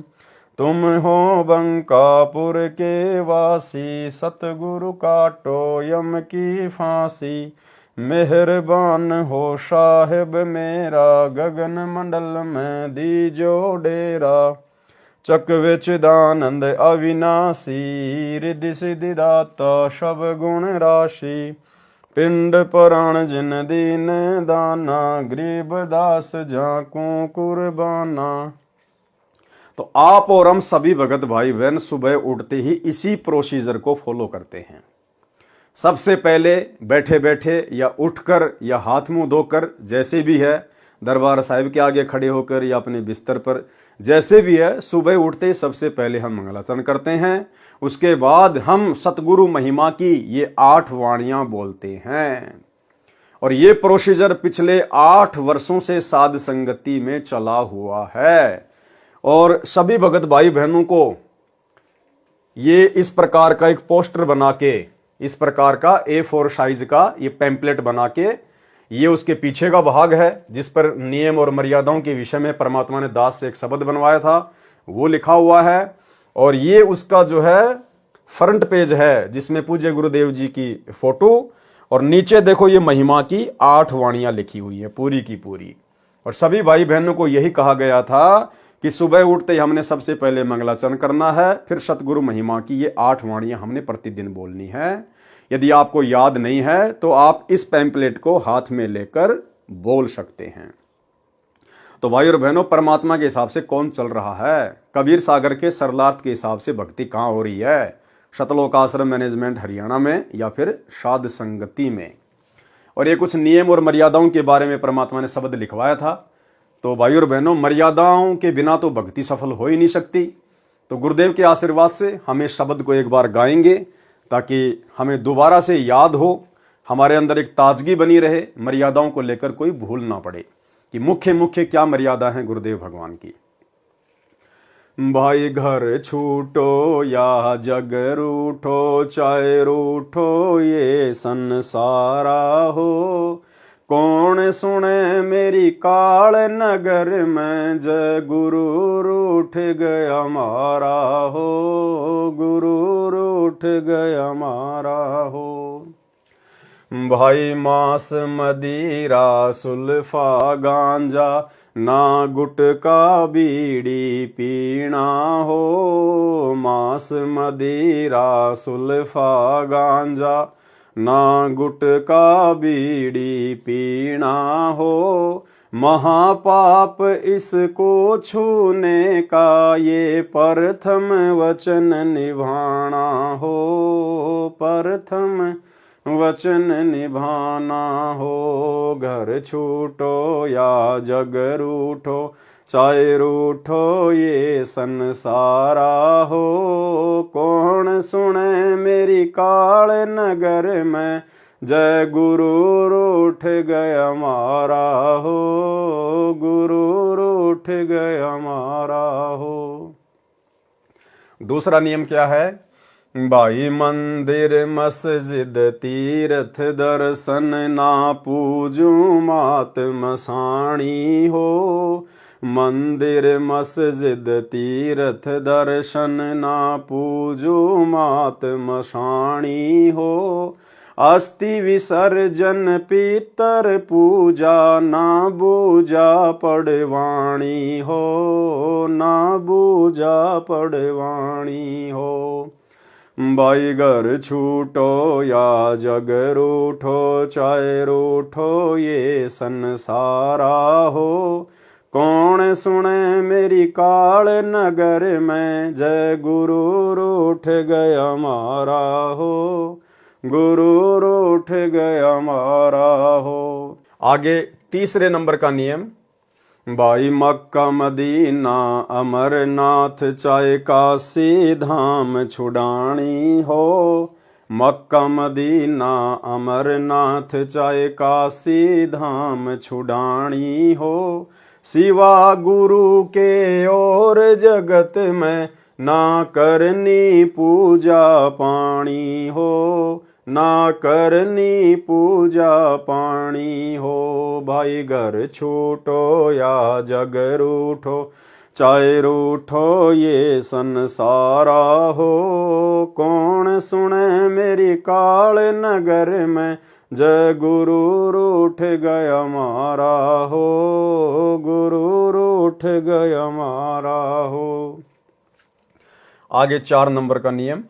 तुम हो बंकापुर के वासी, सतगुरु काटो यम की फांसी, मेहरबान हो साहिब मेरा, गगन मंडल में दीजो डेरा, चकवे चिदानंद अविनाशी, रिद्धि सिद्धि दाता सब गुण राशि, पिंड पुराण जिन दीन दाना, गरीब दास झांकू कुर्बाना। तो आप और हम सभी भगत भाई बहन सुबह उठते ही इसी प्रोसीजर को फॉलो करते हैं। सबसे पहले बैठे बैठे या उठकर या हाथ मुंह धोकर, जैसे भी है, दरबार साहिब के आगे खड़े होकर या अपने बिस्तर पर, जैसे भी है, सुबह उठते ही सबसे पहले हम मंगलाचरण करते हैं। उसके बाद हम सतगुरु महिमा की ये 8 वाणियां बोलते हैं। और ये प्रोसीजर पिछले 8 वर्षों से साध संगति में चला हुआ है। और सभी भगत भाई बहनों को ये इस प्रकार का एक पोस्टर बना के, इस प्रकार का A4 साइज का ये पैम्पलेट बना के, ये उसके पीछे का भाग है जिस पर नियम और मर्यादाओं के विषय में परमात्मा ने दास से एक शब्द बनवाया था, वो लिखा हुआ है। और ये उसका जो है फ्रंट पेज है जिसमें पूज्य गुरुदेव जी की फोटो, और नीचे देखो ये महिमा की 8 वाणियां लिखी हुई है पूरी की पूरी। और सभी भाई बहनों को यही कहा गया था कि सुबह उठते ही हमने सबसे पहले मंगलाचरण करना है, फिर सतगुरु महिमा की ये 8 वाणियां हमने प्रतिदिन बोलनी है। यदि आपको याद नहीं है तो आप इस पैम्पलेट को हाथ में लेकर बोल सकते हैं। तो भाई और बहनों, परमात्मा के हिसाब से कौन चल रहा है? कबीर सागर के सरलार्थ के हिसाब से भक्ति कहाँ हो रही है? शतलोक आश्रम मैनेजमेंट हरियाणा में या फिर साध संगति में। और ये कुछ नियम और मर्यादाओं के बारे में परमात्मा ने शब्द लिखवाया था। तो भाई और बहनों, मर्यादाओं के बिना तो भक्ति सफल हो ही नहीं सकती। तो गुरुदेव के आशीर्वाद से हम इस शब्द को एक बार गाएंगे ताकि हमें दोबारा से याद हो, हमारे अंदर एक ताजगी बनी रहे, मर्यादाओं को लेकर कोई भूल ना पड़े कि मुख्य मुख्य क्या मर्यादा है गुरुदेव भगवान की। भाई घर छूटो या जग रूठो, चाहे रूठो ये संसारा हो, कौन सुने मेरी काल नगर में, जय गुरु रूठ गया मारा हो, गुरु रूठ गया मारा हो। भाई मांस मदिरा सुल्फा गांजा, ना गुटका बीड़ी पीना हो, मांस मदिरा सुल्फा गांजा, ना गुटका बीड़ी पीना हो, महापाप इसको छूने का ये प्रथम वचन निभाना हो, प्रथम वचन निभाना हो। घर छूटो या जग रूठो, चाहे रूठो ये संसारा हो। कौन सुने मेरी काल नगर में, जय गुरु रूठ गया मारा हो, गुरु रूठ गया मारा हो। दूसरा नियम क्या है? भाई मंदिर मस्जिद तीर्थ दर्शन ना पूजू मात मसाणी हो। मंदिर मस्जिद तीर्थ दर्शन ना पूजू मात मसाणी हो। अस्थि विसर्जन पितर पूजा ना बूजा पड़वाणी हो, ना बूजा पड़वाणी हो। भाई घर छूटो या जग रूठो, चाहे रूठो ये संसारा हो। कौन सुने मेरी काल नगर में, जय गुरु रूठ गया मारा हो, गुरु रूठ गया मारा हो। आगे तीसरे नंबर का नियम, भाई मक्का मदीना अमरनाथ चाहे काशी धाम छुड़ानी हो। मक्का मदीना अमरनाथ चाहे काशी धाम छुड़ानी हो। सिवा गुरु के और जगत में ना करनी पूजा पानी हो, ना करनी पूजा पानी हो। भाई घर छूटो या जग रूठो, चाहे रूठो ये संसारा हो। कौन सुने मेरी काल नगर में, जय गुरु रूठ गया मारा हो, गुरु रूठ गया मारा हो। आगे 4 नंबर का नियम,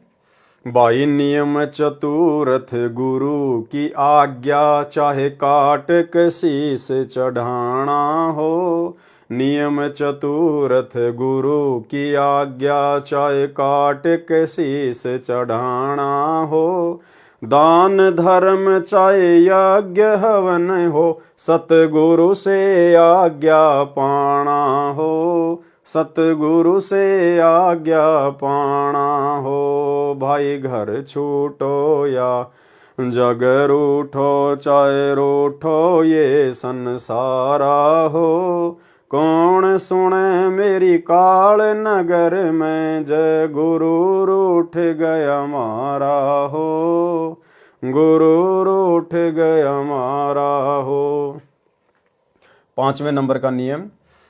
भाई नियम चतुर्थ गुरु की आज्ञा चाहे काट के शीस चढ़ाना हो। नियम चतुर्थ गुरु की आज्ञा चाहे काट के शीस चढ़ाना हो। दान धर्म चाहे यज्ञ हवन हो, सतगुरु से आज्ञा पाना हो, सतगुरु से आज्ञा पाना हो। भाई घर छूटो या जग रूठो, चाहे रूठो ये संसारा हो। कौन सुने मेरी काल नगर में, जय गुरु रूठ गया मारा हो, गुरु रूठ गया मारा हो। 5वें नंबर का नियम,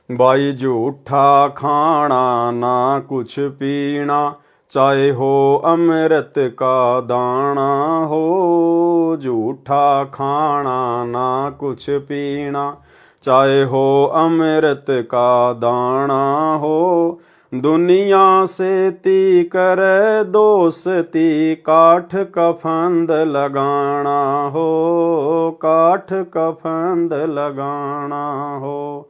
भाई झूठा खाना ना कुछ पीना चाहे हो अमृत का दाना हो। झूठा खाना ना कुछ पीना चाहे हो अमृत का दाना हो। दुनिया से ती करे दोस्ती, काठ का फंद लगाना हो, काठ का फंद लगाना हो।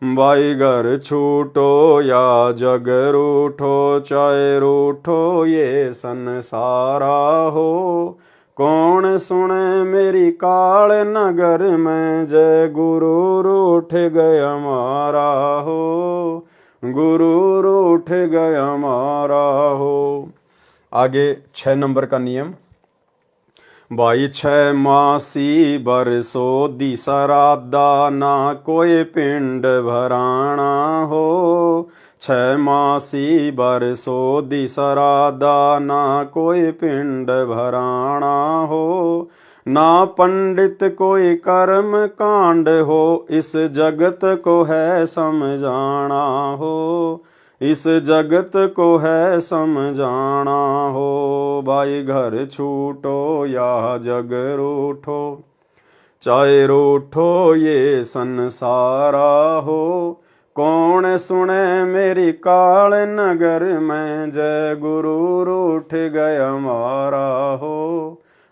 भाई घर छूटो या जग रूठो, चाहे रूठो ये संसारा हो। कौन सुने मेरी काल नगर में, जय गुरु रूठ गया मारा हो, गुरु रूठ गया मारा हो। आगे 6 नंबर का नियम, भाई 6 मासी बरसो दी सरादा ना कोई पिंड भराना हो। 6 मासी बरसो दी सरादा ना कोई पिंड भराना हो। ना पंडित कोई कर्म कांड हो, इस जगत को है समझाना हो, इस जगत को है समझाना हो। भाई घर छूटो या जग रूठो, चाहे रूठो ये संसारा हो। कौन सुने मेरी काल नगर में, जय गुरु रूठ गया मारा हो,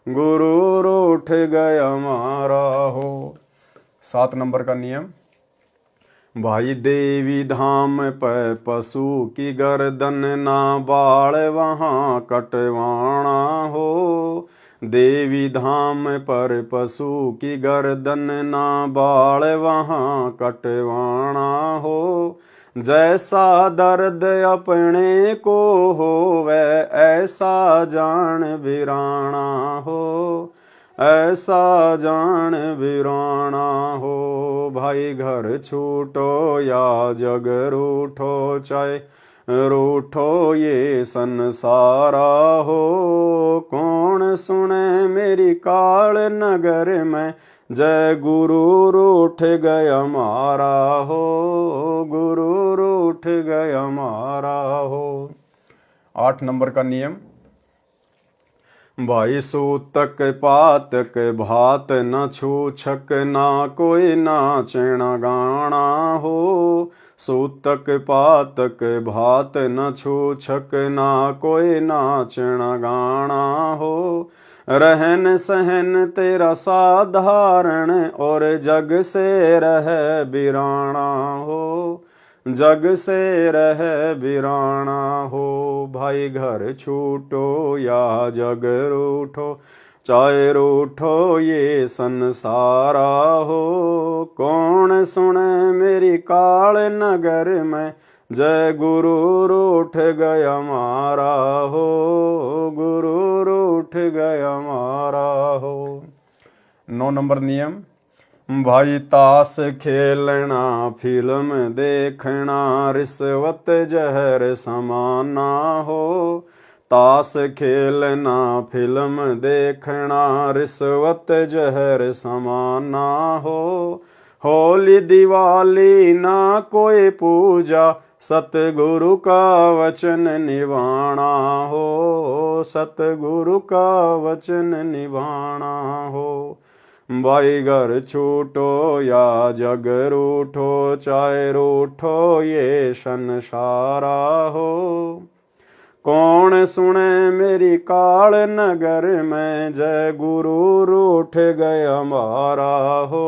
गुरु रूठ गया मारा हो। 7 नंबर का नियम, भाई देवी धाम पे पशु की गर्दन ना बाल वहाँ कटवाना हो। देवी धाम पर पशु की गर्दन ना बाल वहाँ कटवाना हो। जैसा दर्द अपने को हो वह ऐसा जान बिराना हो, ऐसा जान बिराना हो। भाई घर छूटो या जग रूठो, चाहे रूठो ये संसारा हो। कौन सुने मेरी काल नगर में, जय गुरु रूठ गया मारा हो, गुरु रूठ गया मारा हो। 8 नंबर का नियम, भाई सूतक पातक भात न छूछक, ना कोई नाचण गाना हो। सूतक पातक भात न छूछक, ना कोई नाचण गाना हो। रहन सहन तेरा साधारण, और जग से रह बिराना हो, जग से रह बिराना हो। भाई घर छूटो या जग रूठो, चाहे रूठो ये संसारा हो। कौन सुने मेरी काल नगर में, जय गुरु रूठ गया मारा हो, गुरु रूठ गया मारा हो। 9 नंबर नियम, भाई ताश खेलना फिल्म देखना, रिश्वत जहर समाना हो। ताश खेलना फिल्म देखना, रिश्वत जहर समाना हो। होली दिवाली ना कोई पूजा, सतगुरु का वचन निभाना हो, सतगुरु का वचन निभाना हो। भाई घर छूटो या जग रूठो, चाहे रूठो ये संसारा हो। कौन सुने मेरी काल नगर में, जय गुरु रूठ गया मारा हो,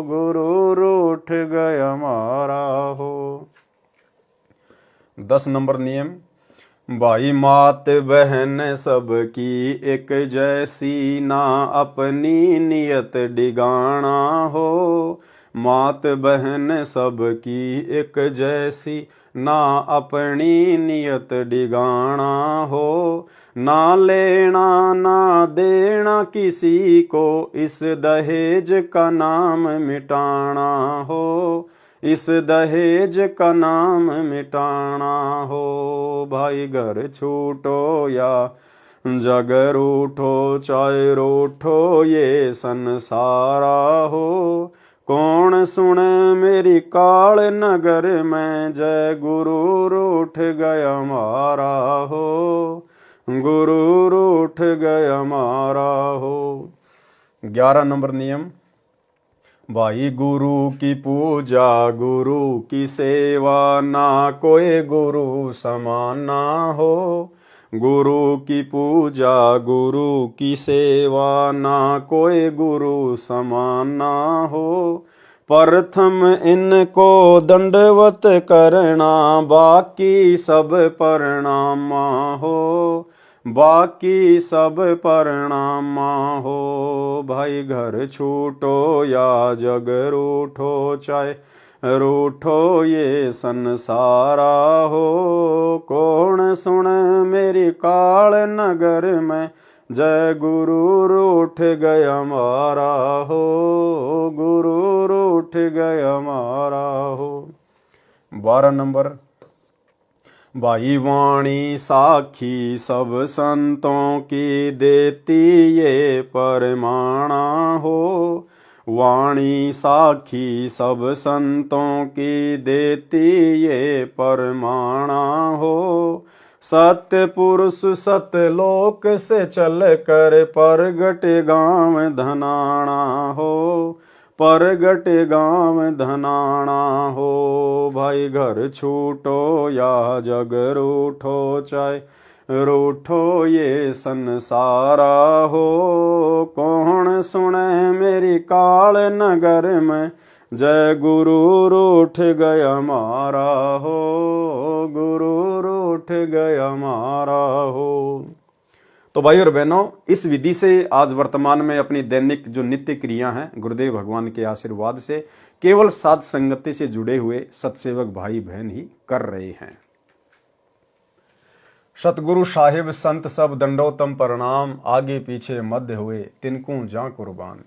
गुरु रूठ गया मारा हो। 10 नंबर नियम, भाई मात बहन सबकी एक जैसी, ना अपनी नियत डिगाना हो। मात बहन सबकी एक जैसी, ना अपनी नियत डिगाना हो। ना लेना ना देना किसी को, इस दहेज का नाम मिटाना हो, इस दहेज का नाम मिटाना हो। भाई घर छूटो या जग रूठो, चाहे रूठो ये संसारा हो। कौन सुने मेरी काल नगर में, जय गुरु रूठ गया मारा हो, गुरु रूठ गया मारा हो। 11 नंबर नियम, भाई गुरु की पूजा गुरु की सेवा, ना कोई गुरु समाना हो। गुरु की पूजा गुरु की सेवा, ना कोई गुरु समाना हो। प्रथम इनको दंडवत करना, बाकी सब प्रणामा हो, बाकी सब प्रणामा हो। भाई घर छूटो या जग रूठो, चाहे रूठो ये संसारा हो। कौन सुने मेरी काल नगर में, जय गुरु रूठ गया मारा हो, गुरु रूठ गया मारा हो। 12 नंबर, भाई वाणी साखी सब संतों की, देती ये परमाणा हो। वाणी साखी सब संतों की, देती ये परमाणा हो। सत्य पुरुष सतलोक से चल कर, परगट गांव धनाना हो, परगट गांव धनाना हो। भाई घर छूटो या जग रूठो, चाहे रूठो ये संसारा हो। कौन सुने मेरी काल नगर में, जय गुरु रूठ गया मारा हो, गुरु रूठ गया मारा हो। तो भाई और बहनों, इस विधि से आज वर्तमान में अपनी दैनिक जो नित्य क्रिया हैं गुरुदेव भगवान के आशीर्वाद से केवल साध संगति से जुड़े हुए सत्सेवक भाई बहन ही कर रहे हैं। सतगुरु साहिब संत सब दंडोतम प्रणाम, आगे पीछे मध्य हुए तिनको जा कुर्बान।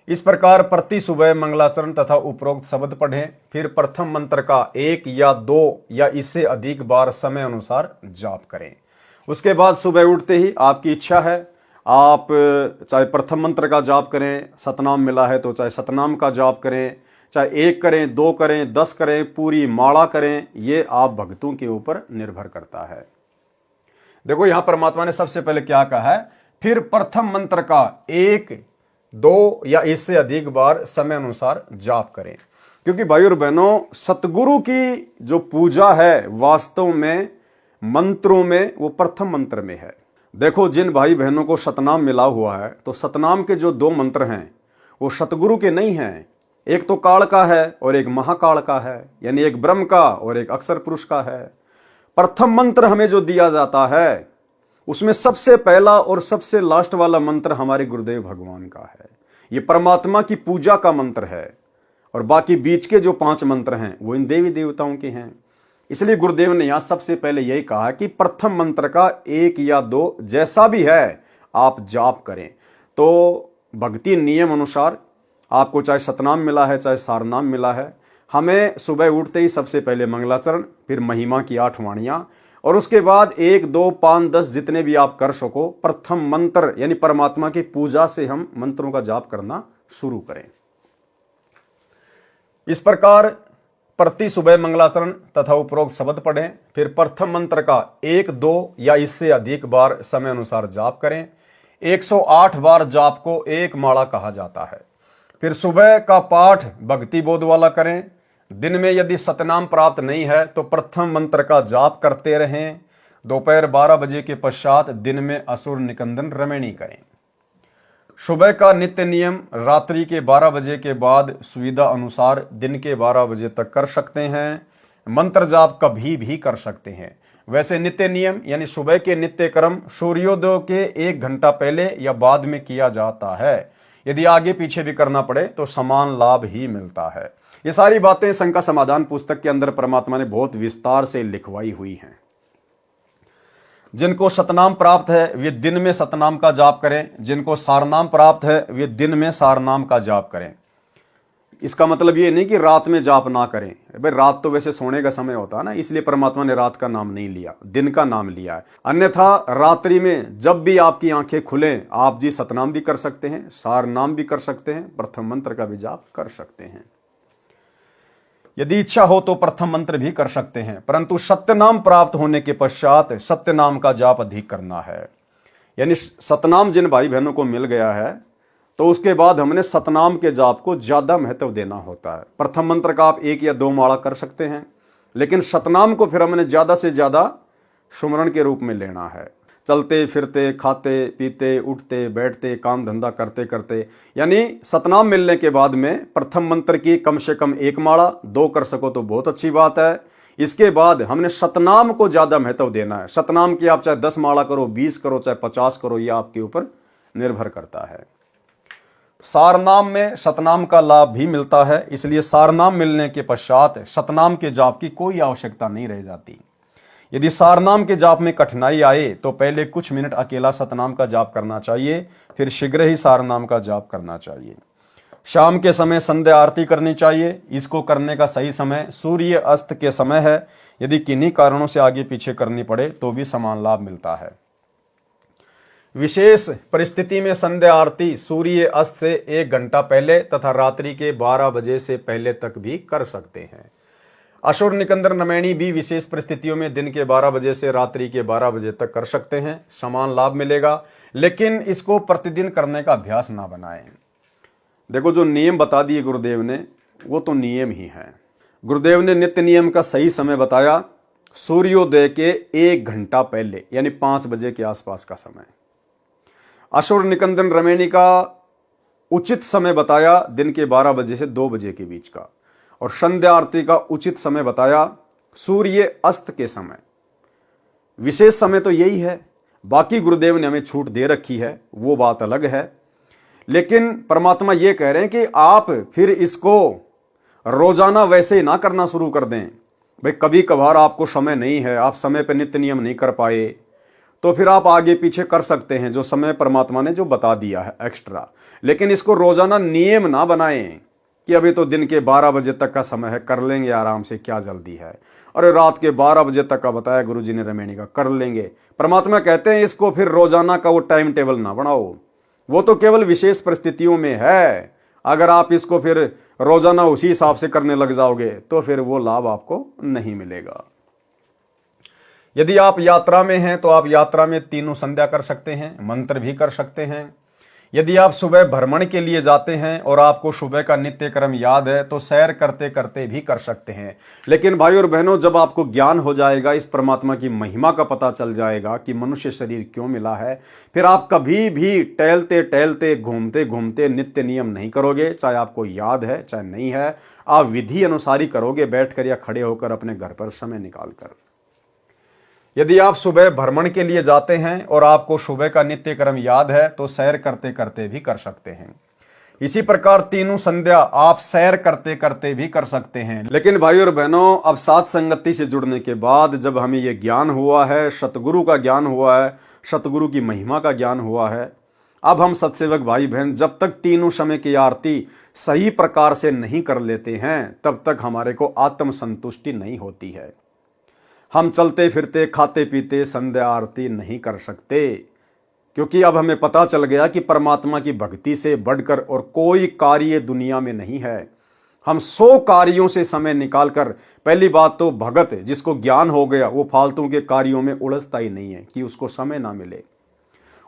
इस प्रकार प्रति सुबह मंगलाचरण तथा उपरोक्त शब्द पढ़ें, फिर प्रथम मंत्र का 1 या 2 या इससे अधिक बार समय अनुसार जाप करें। उसके बाद सुबह उठते ही आपकी इच्छा है, आप चाहे प्रथम मंत्र का जाप करें, सतनाम मिला है तो चाहे सतनाम का जाप करें, चाहे 1 करें, 2 करें, 10 करें, पूरी माला करें, ये आप भक्तों के ऊपर निर्भर करता है। देखो यहां परमात्मा ने सबसे पहले क्या कहा है, फिर प्रथम मंत्र का 1, 2 या इससे अधिक बार समय अनुसार जाप करें। क्योंकि भाई और बहनों, सतगुरु की जो पूजा है वास्तव में मंत्रों में वो प्रथम मंत्र में है। देखो जिन भाई बहनों को सतनाम मिला हुआ है तो सतनाम के जो 2 मंत्र हैं वो सतगुरु के नहीं हैं। एक तो काल का है और एक महाकाल का है, यानी एक ब्रह्म का और एक अक्षर पुरुष का है। प्रथम मंत्र हमें जो दिया जाता है उसमें सबसे पहला और सबसे लास्ट वाला मंत्र हमारे गुरुदेव भगवान का है। ये परमात्मा की पूजा का मंत्र है और बाकी बीच के जो 5 मंत्र हैं वो इन देवी देवताओं के हैं। इसलिए गुरुदेव ने यहां सबसे पहले यही कहा कि प्रथम मंत्र का 1 या 2 जैसा भी है आप जाप करें। तो भक्ति नियम अनुसार आपको चाहे सतनाम मिला है चाहे सारनाम मिला है, हमें सुबह उठते ही सबसे पहले मंगलाचरण, फिर महिमा की 8 वाणियां और उसके बाद 1, 2, 5, 10 जितने भी आप कर सको प्रथम मंत्र यानी परमात्मा की पूजा से हम मंत्रों का जाप करना शुरू करें। इस प्रकार प्रति सुबह मंगलाचरण तथा उपरोक्त शब्द पढ़ें, फिर प्रथम मंत्र का 1, 2 या इससे अधिक बार समय अनुसार जाप करें। 108 बार जाप को एक माला कहा जाता है। फिर सुबह का पाठ भक्ति बोध वाला करें। दिन में यदि सतनाम प्राप्त नहीं है तो प्रथम मंत्र का जाप करते रहें। दोपहर 12 बजे के पश्चात दिन में असुर निकंदन रमणी करें। सुबह का नित्य नियम रात्रि के 12 बजे के बाद सुविधा अनुसार दिन के 12 बजे तक कर सकते हैं। मंत्र जाप कभी भी कर सकते हैं। वैसे नित्य नियम यानी सुबह के नित्य कर्म सूर्योदय के 1 घंटा पहले या बाद में किया जाता है। यदि आगे पीछे भी करना पड़े तो समान लाभ ही मिलता है। ये सारी बातें शंका समाधान पुस्तक के अंदर परमात्मा ने बहुत विस्तार से लिखवाई हुई हैं। जिनको सतनाम प्राप्त है वे दिन में सतनाम का जाप करें, जिनको सारनाम प्राप्त है वे दिन में सारनाम का जाप करें। इसका मतलब ये नहीं कि रात में जाप ना करें। भाई रात तो वैसे सोने का समय होता है ना, इसलिए परमात्मा ने रात का नाम नहीं लिया, दिन का नाम लिया है। अन्यथा रात्रि में जब भी आपकी आंखें खुलें आप जी सतनाम भी कर सकते हैं, सारनाम भी कर सकते हैं, प्रथम मंत्र का भी जाप कर सकते हैं। यदि इच्छा हो तो प्रथम मंत्र भी कर सकते हैं, परंतु सत्यनाम प्राप्त होने के पश्चात सत्यनाम का जाप अधिक करना है। यानी सतनाम जिन भाई बहनों को मिल गया है तो उसके बाद हमने सतनाम के जाप को ज्यादा महत्व देना होता है। प्रथम मंत्र का आप 1 या 2 माला कर सकते हैं, लेकिन सतनाम को फिर हमने ज्यादा से ज्यादा सुमरण के रूप में लेना है। चलते फिरते, खाते पीते, उठते बैठते, काम धंधा करते करते, यानी सतनाम मिलने के बाद में प्रथम मंत्र की कम से कम 1 माला, 2 कर सको तो बहुत अच्छी बात है। इसके बाद हमने सतनाम को ज्यादा महत्व देना है। सतनाम की आप चाहे 10 माला करो, 20 करो, चाहे 50 करो, यह आपके ऊपर निर्भर करता है। सारनाम में सतनाम का लाभ भी मिलता है, इसलिए सारनाम मिलने के पश्चात सतनाम के जाप की कोई आवश्यकता नहीं रह जाती। यदि सारनाम के जाप में कठिनाई आए तो पहले कुछ मिनट अकेला सतनाम का जाप करना चाहिए, फिर शीघ्र ही सारनाम का जाप करना चाहिए। शाम के समय संध्या आरती करनी चाहिए। इसको करने का सही समय सूर्य अस्त के समय है। यदि किन्हीं कारणों से आगे पीछे करनी पड़े तो भी समान लाभ मिलता है। विशेष परिस्थिति में संध्या आरती सूर्य अस्त से 1 घंटा पहले तथा रात्रि के 12 बजे से पहले तक भी कर सकते हैं। असुर निकंदन रमणी भी विशेष परिस्थितियों में दिन के 12 बजे से रात्रि के 12 बजे तक कर सकते हैं, समान लाभ मिलेगा। लेकिन इसको प्रतिदिन करने का अभ्यास ना बनाएं। देखो जो नियम बता दिए गुरुदेव ने वो तो नियम ही है। गुरुदेव ने नित्य नियम का सही समय बताया, सूर्योदय के 1 घंटा पहले यानी 5 बजे के आसपास का समय। असुर निकंदन रमणी का उचित समय बताया दिन के 12 बजे से 2 बजे के बीच का, और संध्या आरती का उचित समय बताया सूर्य अस्त के समय। विशेष समय तो यही है। बाकी गुरुदेव ने हमें छूट दे रखी है, वो बात अलग है। लेकिन परमात्मा ये कह रहे हैं कि आप फिर इसको रोजाना वैसे ही ना करना शुरू कर दें। भाई कभी कभार आपको समय नहीं है, आप समय पर नित्य नियम नहीं कर पाए, तो फिर आप आगे पीछे कर सकते हैं जो समय परमात्मा ने जो बता दिया है एक्स्ट्रा। लेकिन इसको रोजाना नियम ना बनाएं कि अभी तो दिन के 12 बजे तक का समय है, कर लेंगे आराम से, क्या जल्दी है। अरे रात के 12 बजे तक का बताया गुरुजी ने रमेणी का, कर लेंगे। परमात्मा कहते हैं इसको फिर रोजाना का वो टाइम टेबल ना बनाओ, वो तो केवल विशेष परिस्थितियों में है। अगर आप इसको फिर रोजाना उसी हिसाब से करने लग जाओगे तो फिर वो लाभ आपको नहीं मिलेगा। यदि आप यात्रा में हैं तो आप यात्रा में तीनों संध्या कर सकते हैं, मंत्र भी कर सकते हैं। यदि आप सुबह भ्रमण के लिए जाते हैं और आपको सुबह का नित्य कर्म याद है तो सैर करते करते भी कर सकते हैं। लेकिन भाई और बहनों, जब आपको ज्ञान हो जाएगा, इस परमात्मा की महिमा का पता चल जाएगा कि मनुष्य शरीर क्यों मिला है, फिर आप कभी भी टहलते टहलते घूमते घूमते नित्य नियम नहीं करोगे। चाहे आपको याद है चाहे नहीं है, आप विधि अनुसार ही करोगे, बैठकर या खड़े होकर अपने घर पर समय निकालकर। यदि आप सुबह भ्रमण के लिए जाते हैं और आपको सुबह का नित्य कर्म याद है तो सैर करते करते भी कर सकते हैं। इसी प्रकार तीनों संध्या आप सैर करते करते भी कर सकते हैं। लेकिन भाई और बहनों, अब साथ संगति से जुड़ने के बाद जब हमें यह ज्ञान हुआ है, सतगुरु का ज्ञान हुआ है, सतगुरु की महिमा का ज्ञान हुआ है, अब हम सत्सेवक भाई बहन जब तक तीनों समय की आरती सही प्रकार से नहीं कर लेते हैं तब तक हमारे को आत्म संतुष्टि नहीं होती है। हम चलते फिरते खाते पीते संध्या आरती नहीं कर सकते, क्योंकि अब हमें पता चल गया कि परमात्मा की भक्ति से बढ़कर और कोई कार्य दुनिया में नहीं है। हम 100 कार्यों से समय निकालकर, पहली बात तो भगत जिसको ज्ञान हो गया वो फालतू के कार्यों में उलझता ही नहीं है कि उसको समय ना मिले।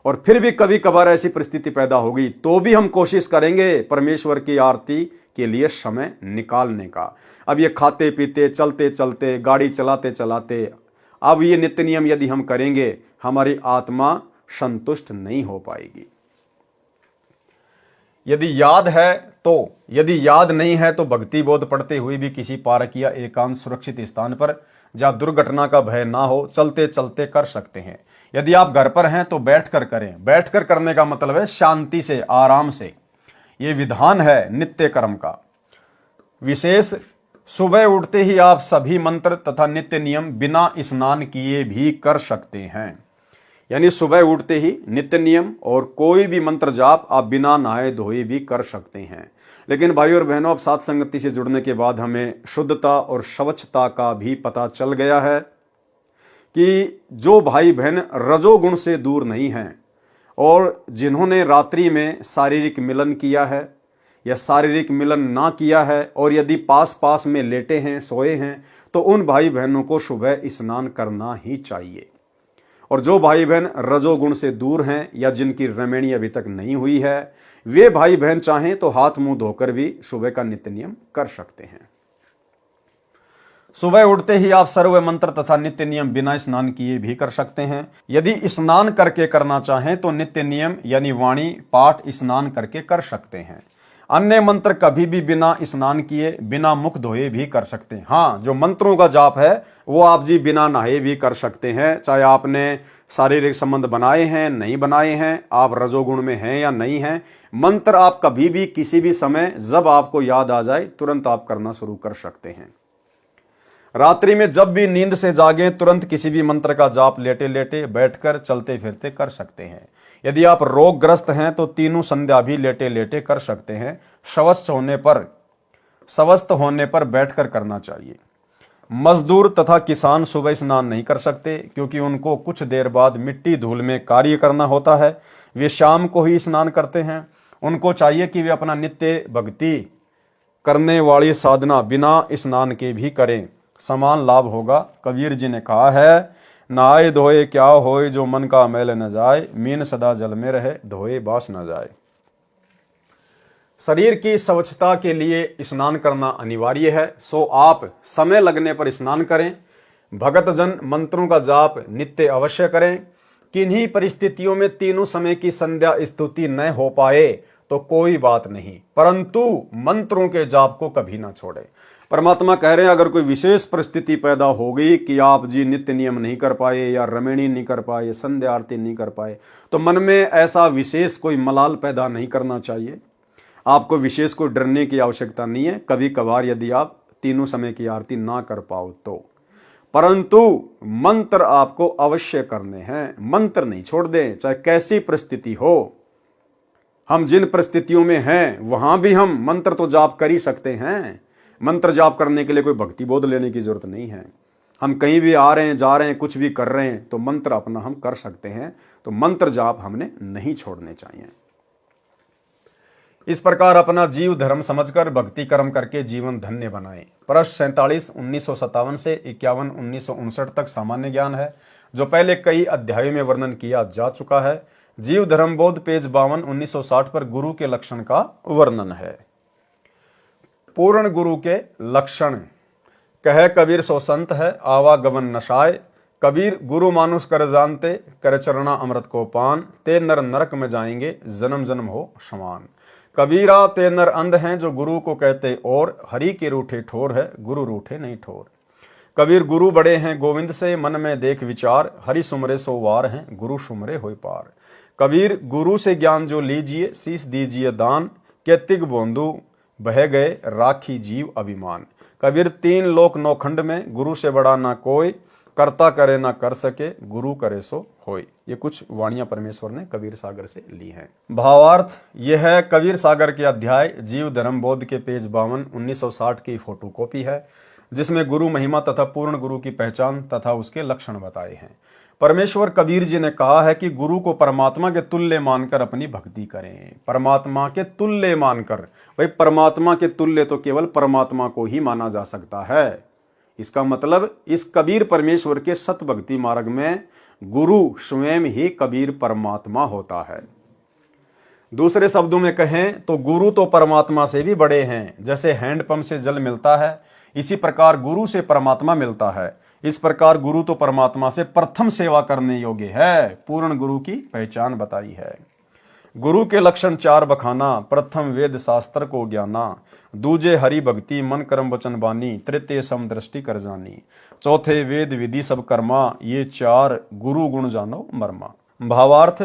और फिर भी कभी कभार ऐसी परिस्थिति पैदा होगी तो भी हम कोशिश करेंगे परमेश्वर की आरती के लिए समय निकालने का। अब ये खाते पीते, चलते चलते, गाड़ी चलाते चलाते, अब ये नित्य नियम यदि हम करेंगे, हमारी आत्मा संतुष्ट नहीं हो पाएगी। यदि याद है तो, यदि याद नहीं है तो भक्ति बोध पढ़ते हुए भी किसी पार्क या एकांत सुरक्षित स्थान पर जहां दुर्घटना का भय ना हो चलते चलते कर सकते हैं। यदि आप घर पर हैं तो बैठकर करें। बैठकर करने का मतलब है शांति से, आराम से। ये विधान है नित्य कर्म का। विशेष सुबह उठते ही आप सभी मंत्र तथा नित्य नियम बिना स्नान किए भी कर सकते हैं। यानी सुबह उठते ही नित्य नियम और कोई भी मंत्र जाप आप बिना नहाए धोए भी कर सकते हैं। लेकिन भाई और बहनों, अब साथ संगति से जुड़ने के बाद हमें शुद्धता और स्वच्छता का भी पता चल गया है कि जो भाई बहन रजोगुण से दूर नहीं हैं और जिन्होंने रात्रि में शारीरिक मिलन किया है या शारीरिक मिलन ना किया है और यदि पास पास में लेटे हैं, सोए हैं, तो उन भाई बहनों को सुबह स्नान करना ही चाहिए। और जो भाई बहन रजोगुण से दूर हैं या जिनकी रमेणी अभी तक नहीं हुई है, वे भाई बहन चाहें तो हाथ मुंह धोकर भी सुबह का नित्य नियम कर सकते हैं। सुबह उठते ही आप सर्व मंत्र तथा नित्य नियम बिना स्नान किए भी कर सकते हैं। यदि स्नान करके करना चाहें तो नित्य नियम यानी वाणी पाठ स्नान करके कर सकते हैं। अन्य मंत्र कभी भी बिना स्नान किए, बिना मुख धोए भी कर सकते हैं। हाँ, जो मंत्रों का जाप है वो आप जी बिना नहाए भी कर सकते हैं। चाहे आपने शारीरिक संबंध बनाए हैं, नहीं बनाए हैं, आप रजोगुण में हैं या नहीं हैं, मंत्र आप कभी भी किसी भी समय जब आपको याद आ जाए तुरंत आप करना शुरू कर सकते हैं। रात्रि में जब भी नींद से जागें तुरंत किसी भी मंत्र का जाप लेटे लेटे, बैठकर, चलते फिरते कर सकते हैं। यदि आप रोगग्रस्त हैं तो तीनों संध्या भी लेटे लेटे कर सकते हैं। स्वस्थ होने पर बैठकर करना चाहिए। मजदूर तथा किसान सुबह स्नान नहीं कर सकते क्योंकि उनको कुछ देर बाद मिट्टी धूल में कार्य करना होता है। वे शाम को ही स्नान करते हैं। उनको चाहिए कि वे अपना नित्य भक्ति करने वाली साधना बिना स्नान के भी करें, समान लाभ होगा। कबीर जी ने कहा है, नहाए धोए क्या होए जो मन का मैल न जाए, मीन सदा जल में रहे धोए बास न जाए। शरीर की स्वच्छता के लिए स्नान करना अनिवार्य है, सो आप समय लगने पर स्नान करें। भगतजन मंत्रों का जाप नित्य अवश्य करें। किन्हीं परिस्थितियों में तीनों समय की संध्या स्तुति न हो पाए तो कोई बात नहीं, परंतु मंत्रों के जाप को कभी ना छोड़े। परमात्मा कह रहे हैं अगर कोई विशेष परिस्थिति पैदा हो गई कि आप जी नित्य नियम नहीं कर पाए या रमणी नहीं कर पाए, संध्या आरती नहीं कर पाए, तो मन में ऐसा विशेष कोई मलाल पैदा नहीं करना चाहिए। आपको विशेष कोई डरने की आवश्यकता नहीं है। कभी कभार यदि आप तीनों समय की आरती ना कर पाओ तो, परंतु मंत्र आपको अवश्य करने हैं। मंत्र नहीं छोड़ दें, चाहे कैसी परिस्थिति हो। हम जिन परिस्थितियों में हैं वहां भी हम मंत्र तो जाप कर ही सकते हैं। मंत्र जाप करने के लिए कोई भक्ति बोध लेने की जरूरत नहीं है। हम कहीं भी आ रहे हैं, जा रहे हैं, कुछ भी कर रहे हैं तो मंत्र अपना हम कर सकते हैं। तो मंत्र जाप हमने नहीं छोड़ने चाहिए। इस प्रकार अपना जीव धर्म समझकर भक्ति कर्म करके जीवन धन्य बनाएं। प्रश्न 47 1957 से 51 1959 तक सामान्य ज्ञान है, जो पहले कई अध्यायों में वर्णन किया जा चुका है। जीव धर्म बोध पेज 52 1960 पर गुरु के लक्षण का वर्णन है। पूर्ण गुरु के लक्षण। कह कबीर सो संत है आवागमन नशाय, कबीर गुरु मानुष कर जानते, कर चरणा अमृत को पान, ते नर नरक में जाएंगे जन्म जन्म हो समान। कबीरा ते नर अंध हैं जो गुरु को कहते, और हरि के रूठे ठोर है गुरु रूठे नहीं ठोर। कबीर गुरु बड़े हैं गोविंद से, मन में देख विचार, हरि सुमरे सो वार हैं गुरु सुमरे होय पार। कबीर गुरु से ज्ञान जो लीजिए, शीश दीजिए दान, के तिग बोंदू बह गए राखी जीव अभिमान। कबीर तीन लोक नौखंड में, गुरु से बड़ा ना कोई, करता करे ना कर सके, गुरु करे सो होय। ये कुछ वाणियां परमेश्वर ने कबीर सागर से ली हैं। भावार्थ यह है कबीर सागर के अध्याय जीव धर्म बोध के पेज 52 1960 की फोटोकॉपी है, जिसमें गुरु महिमा तथा पूर्ण गुरु की पहचान तथा उसके लक्षण बताए हैं। परमेश्वर कबीर जी ने कहा है कि गुरु को परमात्मा के तुल्य मानकर अपनी भक्ति करें। परमात्मा के तुल्य मानकर, भाई परमात्मा के तुल्य तो केवल परमात्मा को ही माना जा सकता है। इसका मतलब इस कबीर परमेश्वर के सत भक्ति मार्ग में गुरु स्वयं ही कबीर परमात्मा होता है। दूसरे शब्दों में कहें तो गुरु तो परमात्मा से भी बड़े हैं। जैसे हैंडपंप से जल मिलता है, इसी प्रकार गुरु से परमात्मा मिलता है। इस प्रकार गुरु तो परमात्मा से प्रथम सेवा करने योग्य है। पूर्ण गुरु की पहचान बताई है। गुरु के लक्षण 4 बखाना। प्रथम वेद शास्त्र को ज्ञाना, दूजे हरि भक्ति मन कर्म वचन बानी, तृतीय सम दृष्टि कर जानी, चौथे वेद विधि सब कर्मा, ये 4 गुरु गुण जानो मर्मा। भावार्थ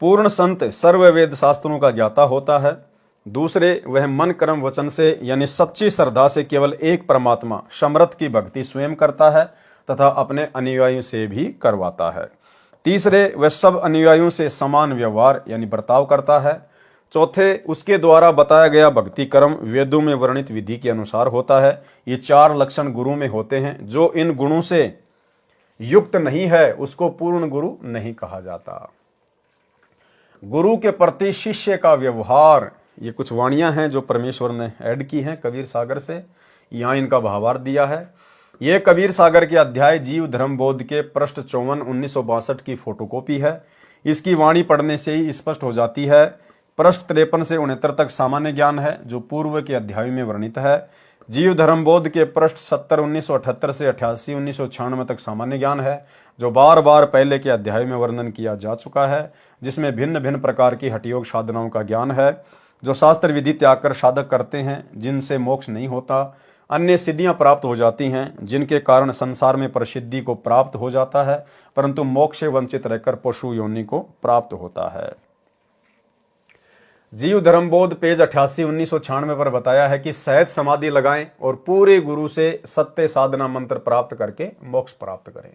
पूर्ण संत सर्व वेद शास्त्रों का ज्ञाता होता है। दूसरे वह मन कर्म वचन से यानी सच्ची श्रद्धा से केवल एक परमात्मा समर्थ की भक्ति स्वयं करता है तथा अपने अनुयायियों से भी करवाता है। तीसरे वह सब अनुयायियों से समान व्यवहार यानी बर्ताव करता है। चौथे उसके द्वारा बताया गया भक्ति कर्म वेदों में वर्णित विधि के अनुसार होता है। ये 4 लक्षण गुरु में होते हैं। जो इन गुणों से युक्त नहीं है उसको पूर्ण गुरु नहीं कहा जाता। गुरु के प्रति शिष्य का व्यवहार, ये कुछ वाणियां हैं जो परमेश्वर ने ऐड की हैं कबीर सागर से। यहां इनका भावार्थ दिया है। यह कबीर सागर के अध्याय जीव धर्म बोध के पृष्ठ 54 1962 की फोटोकॉपी है। इसकी वाणी पढ़ने से ही स्पष्ट हो जाती है। पृष्ठ 53 से 69 तक सामान्य ज्ञान है जो पूर्व के अध्याय में वर्णित है। जीव धर्म बोध के पृष्ठ 70 1978 से 88 1996 तक सामान्य ज्ञान है जो बार बार पहले के अध्याय में वर्णन किया जा चुका है, जिसमें भिन्न भिन्न प्रकार की हठयोग साधनाओं का ज्ञान है जो शास्त्र विधि त्याग कर साधक करते हैं, जिनसे मोक्ष नहीं होता। अन्य सिद्धियां प्राप्त हो जाती हैं जिनके कारण संसार में प्रसिद्धि को प्राप्त हो जाता है, परंतु मोक्ष से वंचित रहकर पशु योनि को प्राप्त होता है। जीव धर्म बोध पेज 88 1996 पर बताया है कि सहज समाधि लगाएं और पूरे गुरु से सत्य साधना मंत्र प्राप्त करके मोक्ष प्राप्त करें।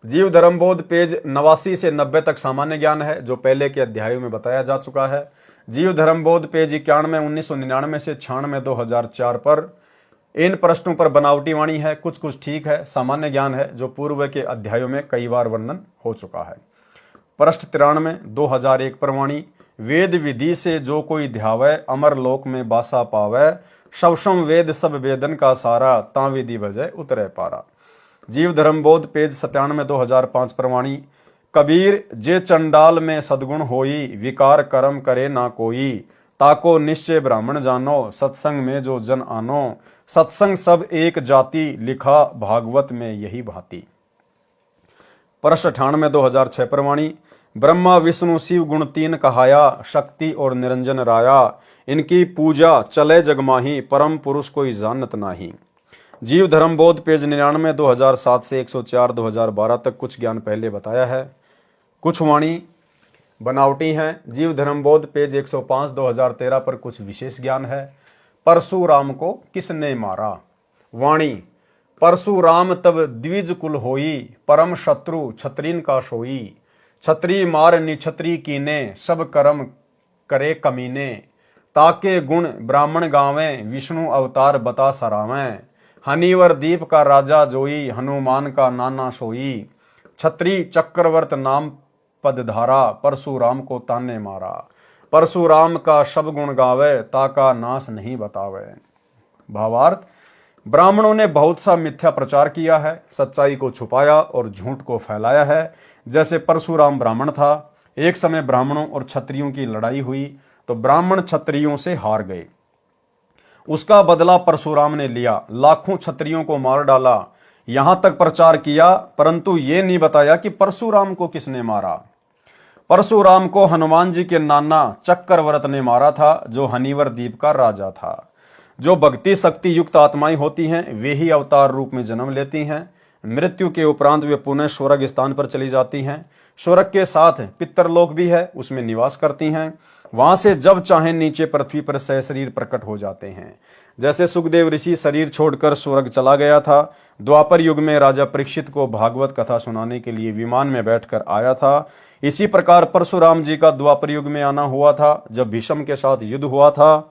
जीव धर्म बोध पेज 89 से 90 तक सामान्य ज्ञान है जो पहले के अध्यायों में बताया जा चुका है। जीव धर्म बोध पेज 91 1999 से 96 2004 पर इन प्रश्नों पर बनावटी वाणी है, कुछ कुछ ठीक है। सामान्य ज्ञान है जो पूर्व के अध्यायों में कई बार वर्णन हो चुका है। पृष्ठ 93 2001 पर वाणी, वेद विधि से जो कोई ध्यावै अमर लोक में बासा पावै, शवसम वेद सब वेदन का सारा ता विधि बजय उतरे पारा। जीव धर्म बोध पेज 97 2005 पर वाणी, कबीर जे चंडाल में सद्गुण होई, विकार कर्म करे ना कोई, ताको निश्चय ब्राह्मण जानो, सत्संग में जो जन आनो, सत्संग सब एक जाति, लिखा भागवत में यही भांति। पृष्ठ 98 2006 पर वाणी, ब्रह्मा विष्णु शिव गुण तीन कहाया, शक्ति और निरंजन राया, इनकी पूजा चले जगमाही, परम पुरुष कोई जानत नाही। जीव धर्म बोध पेज 99, 2007 से 104, 2012 तक कुछ ज्ञान पहले बताया है, कुछ वाणी बनावटी हैं। जीव धर्म बोध पेज 105, 2013 पर कुछ विशेष ज्ञान है। परशुराम को किसने मारा? वाणी, परशुराम तब द्विज कुल होई, परम शत्रु छत्रीन का सोई, छत्री मार निछत्री कीने, सब कर्म करे कमीने, ताके गुण ब्राह्मण गावें, विष्णु अवतार बता सरावें, हनीवर दीप का राजा जोई, हनुमान का नाना सोई, छत्री चक्रवर्त नाम पदधारा, परशुराम को ताने मारा, परशुराम का शब गुण गावे, ताका नाश नहीं बतावे। भावार्थ, ब्राह्मणों ने बहुत सा मिथ्या प्रचार किया है, सच्चाई को छुपाया और झूठ को फैलाया है। जैसे परशुराम ब्राह्मण था, एक समय ब्राह्मणों और क्षत्रियों की लड़ाई हुई तो ब्राह्मण क्षत्रियों से हार गए। उसका बदला परशुराम ने लिया, लाखों क्षत्रियों को मार डाला। यहां तक प्रचार किया, परंतु ये नहीं बताया कि परशुराम को किसने मारा। परशुराम को हनुमान जी के नाना चक्रवर्त ने मारा था, जो हनीवर द्वीप का राजा था। जो भक्ति शक्ति युक्त आत्माएं होती हैं, वे ही अवतार रूप में जन्म लेती हैं। मृत्यु के उपरांत वे पुनः स्वर्ग स्थान पर चली जाती हैं। स्वर्ग के साथ पितरलोक भी है, उसमें निवास करती हैं। वहां से जब चाहे नीचे पृथ्वी पर सहशरीर प्रकट हो जाते हैं। जैसे सुखदेव ऋषि शरीर छोड़कर स्वर्ग चला गया था, द्वापर युग में राजा परीक्षित को भागवत कथा सुनाने के लिए विमान में बैठकर आया था, इसी प्रकार परशुराम जी का द्वापर युग में आना हुआ था, जब भीष्म के साथ युद्ध हुआ था,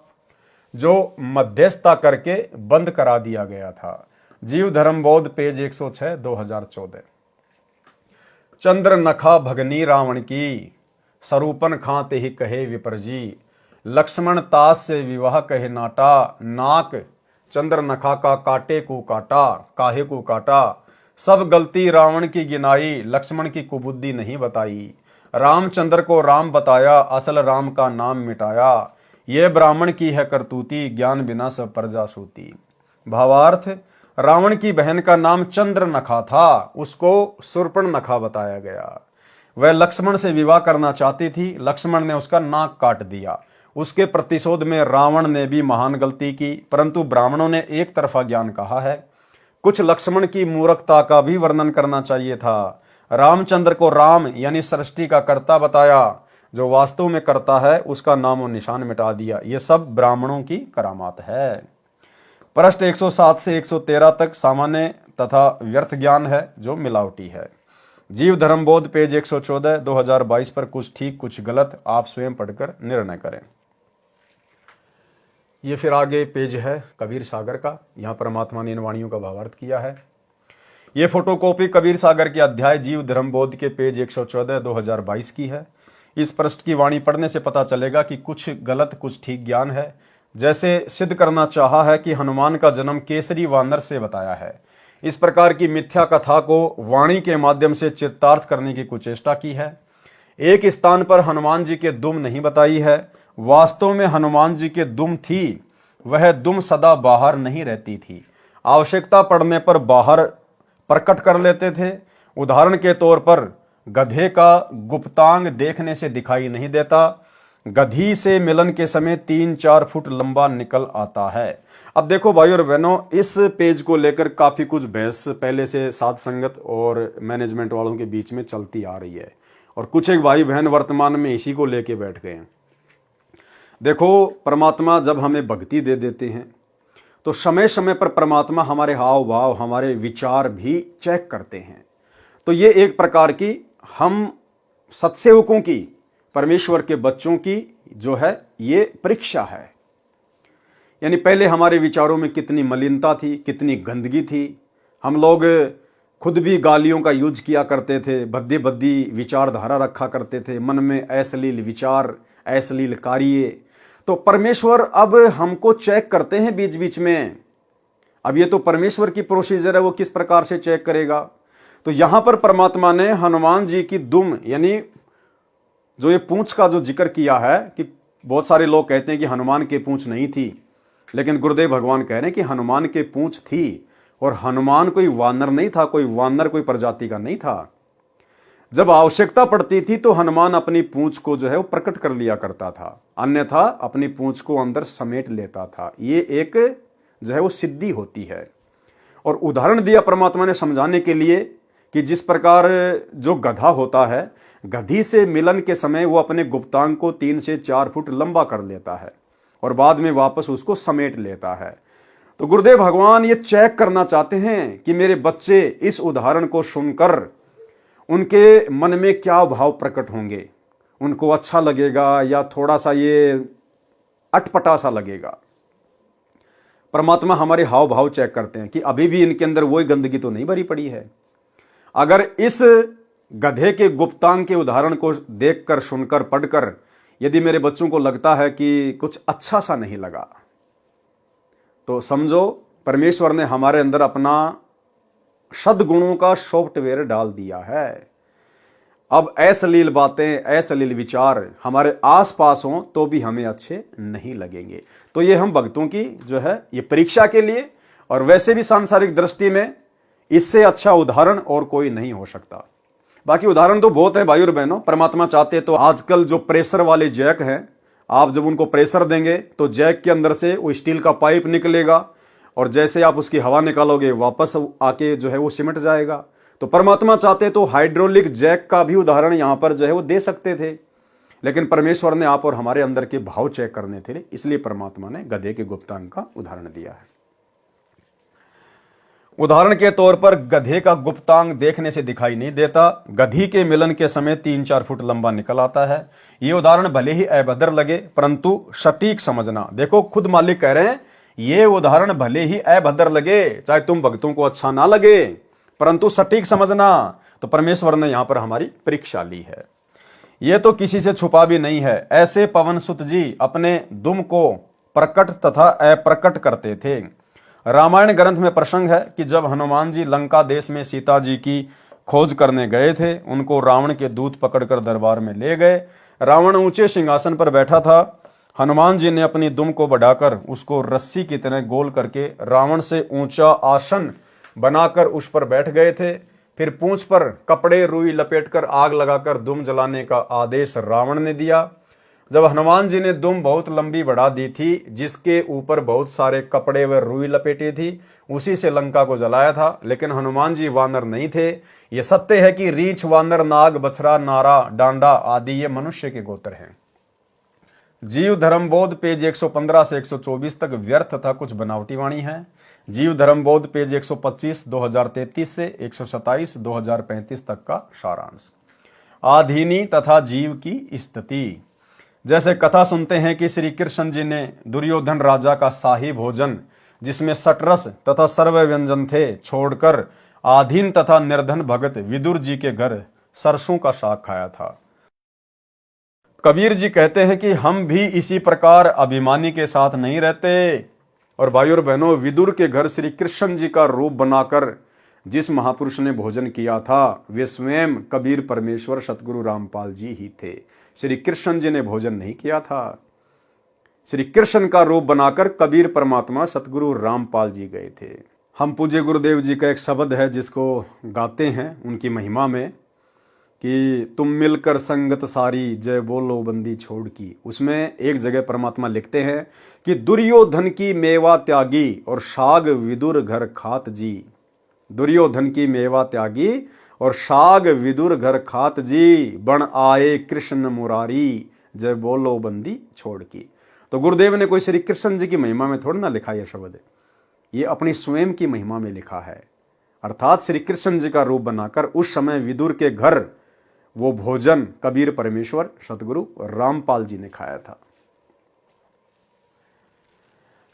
जो मध्यस्थता करके बंद करा दिया गया था। जीव धर्म बोध पेज 106, 2014। चंद्र नखा भगनी रावण की, सरूपन खां ते ही कहे विपर जी, लक्ष्मण तास से विवाह कहे नाटा, नाक चंद्र नखा का काटे को काटा, काहे को काटा, सब गलती रावण की गिनाई, लक्ष्मण की कुबुद्धि नहीं बताई, रामचंद्र को राम बताया, असल राम का नाम मिटाया, ये ब्राह्मण की है करतूती, ज्ञान बिना सब प्रजा सूती। भावार्थ, रावण की बहन का नाम चंद्र नखा था, उसको सुर्पण नखा बताया गया। वह लक्ष्मण से विवाह करना चाहती थी, लक्ष्मण ने उसका नाक काट दिया। उसके प्रतिशोध में रावण ने भी महान गलती की, परंतु ब्राह्मणों ने एक तरफा ज्ञान कहा है। कुछ लक्ष्मण की मूर्खता का भी वर्णन करना चाहिए था। रामचंद्र को राम यानी सृष्टि का कर्ता बताया, जो वास्तव में करता है उसका नाम और निशान मिटा दिया। ये सब ब्राह्मणों की करामात है। पृष्ठ 107 से 113 तक सामान्य तथा व्यर्थ ज्ञान है, जो मिलावटी है। जीव धर्म बोध पेज 114, 2022 पर कुछ ठीक कुछ गलत, आप स्वयं पढ़कर निर्णय करें। ये फिर आगे पेज है कबीर सागर का, यहाँ परमात्मा ने इन वाणियों का भावार्थ किया है। ये फोटोकॉपी कबीर सागर के अध्याय जीव धर्म बोध के पेज 114, 2022 की है। इस पृष्ठ की वाणी पढ़ने से पता चलेगा कि कुछ गलत कुछ ठीक ज्ञान है। जैसे सिद्ध करना चाहा है कि हनुमान का जन्म केसरी वानर से बताया है। इस प्रकार की मिथ्या कथा को वाणी के माध्यम से चित्तार्थ करने की कुचेष्टा की है। एक स्थान पर हनुमान जी के दुम नहीं बताई है, वास्तव में हनुमान जी के दुम थी, वह दुम सदा बाहर नहीं रहती थी, आवश्यकता पड़ने पर बाहर प्रकट कर लेते थे। उदाहरण के तौर पर गधे का गुप्तांग देखने से दिखाई नहीं देता, गधी से मिलन के समय 3-4 फुट लंबा निकल आता है। अब देखो भाई और बहनों, इस पेज को लेकर काफी कुछ बहस पहले से साध संगत और मैनेजमेंट वालों के बीच में चलती आ रही है, और कुछ एक भाई बहन वर्तमान में इसी को लेके बैठ गए हैं। देखो, परमात्मा जब हमें भक्ति दे देते हैं तो समय समय पर परमात्मा हमारे हाव भाव, हमारे विचार भी चेक करते हैं। तो ये एक प्रकार की हम सत्सेवकों की, परमेश्वर के बच्चों की जो है ये परीक्षा है। यानी पहले हमारे विचारों में कितनी मलिनता थी, कितनी गंदगी थी, हम लोग खुद भी गालियों का यूज किया करते थे, भद्दी भद्दी विचारधारा रखा करते थे, मन में अश्लील विचार, अश्लील कार्य। तो परमेश्वर अब हमको चेक करते हैं बीच बीच में। अब ये तो परमेश्वर की प्रोसीजर है, वो किस प्रकार से चेक करेगा। तो यहां पर परमात्मा ने हनुमान जी की दुम यानी जो ये पूंछ का जो जिक्र किया है, कि बहुत सारे लोग कहते हैं कि हनुमान के पूंछ नहीं थी, लेकिन गुरुदेव भगवान कह रहे हैं कि हनुमान के पूंछ थी, और हनुमान कोई वानर नहीं था, कोई वानर कोई प्रजाति का नहीं था। जब आवश्यकता पड़ती थी तो हनुमान अपनी पूंछ को जो है वो प्रकट कर लिया करता था, अन्यथा अपनी पूंछ को अंदर समेट लेता था। ये एक जो है वो सिद्धि होती है। और उदाहरण दिया परमात्मा ने समझाने के लिए कि जिस प्रकार जो गधा होता है, गधी से मिलन के समय वो अपने गुप्तांग को 3 से 4 फुट लंबा कर लेता है और बाद में वापस उसको समेट लेता है। तो गुरुदेव भगवान ये चेक करना चाहते हैं कि मेरे बच्चे इस उदाहरण को सुनकर उनके मन में क्या भाव प्रकट होंगे, उनको अच्छा लगेगा या थोड़ा सा ये अटपटा सा लगेगा। परमात्मा हमारे हाव भाव चेक करते हैं कि अभी भी इनके अंदर वही गंदगी तो नहीं भरी पड़ी है। अगर इस गधे के गुप्तांग के उदाहरण को देखकर, सुनकर, पढ़कर यदि मेरे बच्चों को लगता है कि कुछ अच्छा सा नहीं लगा, तो समझो परमेश्वर ने हमारे अंदर अपना सद्गुणों का सॉफ्टवेयर डाल दिया है। अब अश्लील बातें, अश्लील विचार हमारे आसपास हों तो भी हमें अच्छे नहीं लगेंगे। तो ये हम भक्तों की जो है ये परीक्षा के लिए, और वैसे भी सांसारिक दृष्टि में इससे अच्छा उदाहरण और कोई नहीं हो सकता। बाकी उदाहरण तो बहुत है भाई और बहनों। परमात्मा चाहते तो आजकल जो प्रेशर वाले जैक हैं, आप जब उनको प्रेशर देंगे तो जैक के अंदर से वो स्टील का पाइप निकलेगा और जैसे आप उसकी हवा निकालोगे वापस आके जो है वो सिमट जाएगा। तो परमात्मा चाहते तो हाइड्रोलिक जैक का भी उदाहरण यहां पर जो है वो दे सकते थे, लेकिन परमेश्वर ने आप और हमारे अंदर के भाव चेक करने थे, इसलिए परमात्मा ने गधे के गुप्तांग का उदाहरण दिया है। उदाहरण के तौर पर गधे का गुप्तांग देखने से दिखाई नहीं देता, गधी के मिलन के समय 3-4 फुट लंबा निकल आता है। ये उदाहरण भले ही अभद्र लगे परंतु सटीक समझना। देखो खुद मालिक कह रहे हैं ये उदाहरण भले ही अभद्र लगे, चाहे तुम भक्तों को अच्छा ना लगे, परंतु सटीक समझना। तो परमेश्वर ने यहां पर हमारी परीक्षा ली है। यह तो किसी से छुपा भी नहीं है। ऐसे पवन सुत जी अपने दुम को प्रकट तथा अप्रकट करते थे। रामायण ग्रंथ में प्रसंग है कि जब हनुमान जी लंका देश में सीता जी की खोज करने गए थे, उनको रावण के दूत पकड़कर दरबार में ले गए। रावण ऊंचे सिंहासन पर बैठा था। हनुमान जी ने अपनी दुम को बढ़ाकर उसको रस्सी की तरह गोल करके रावण से ऊंचा आसन बनाकर उस पर बैठ गए थे। फिर पूंछ पर कपड़े रुई लपेटकर आग लगाकर दुम जलाने का आदेश रावण ने दिया। जब हनुमान जी ने दुम बहुत लंबी बढ़ा दी थी, जिसके ऊपर बहुत सारे कपड़े व रुई लपेटी थी, उसी से लंका को जलाया था। लेकिन हनुमान जी वानर नहीं थे। यह सत्य है कि रीछ, वानर, नाग, बछड़ा, नारा, डांडा आदि ये मनुष्य के गोत्र हैं। जीव धर्मबोध पेज 115 से 124 तक व्यर्थ तथा कुछ बनावटी वाणी है। जीव धर्मबोध पेज 125 2033 से 127 2035 तक का सारांश। आधीनी तथा जीव की स्थिति। जैसे कथा सुनते हैं कि श्री कृष्ण जी ने दुर्योधन राजा का शाही भोजन, जिसमें सटरस तथा सर्व व्यंजन थे, छोड़कर आधीन तथा निर्धन भगत विदुर जी के घर सरसों का साग खाया था। कबीर जी कहते हैं कि हम भी इसी प्रकार अभिमानी के साथ नहीं रहते। और भाई और बहनों, विदुर के घर श्री कृष्ण जी का रूप बनाकर जिस महापुरुष ने भोजन किया था, वे स्वयं कबीर परमेश्वर सतगुरु रामपाल जी ही थे। श्री कृष्ण जी ने भोजन नहीं किया था। श्री कृष्ण का रूप बनाकर कबीर परमात्मा सतगुरु रामपाल जी गए थे। हम पूज्य गुरुदेव जी का एक शब्द है जिसको गाते हैं उनकी महिमा में कि तुम मिलकर संगत सारी जय बोलो बंदी छोड़ की। उसमें एक जगह परमात्मा लिखते हैं कि दुर्योधन की मेवा त्यागी और साग विदुर घर खात जी। दुर्योधन की मेवा त्यागी और साग विदुर घर खात जी, बण आए कृष्ण मुरारी जय बोलो बंदी छोड़ की। तो गुरुदेव ने कोई श्री कृष्ण जी की महिमा में थोड़ा ना लिखा यह शब्द, ये अपनी स्वयं की महिमा में लिखा है। अर्थात श्री कृष्ण जी का रूप बनाकर उस समय विदुर के घर वो भोजन कबीर परमेश्वर सतगुरु रामपाल जी ने खाया था।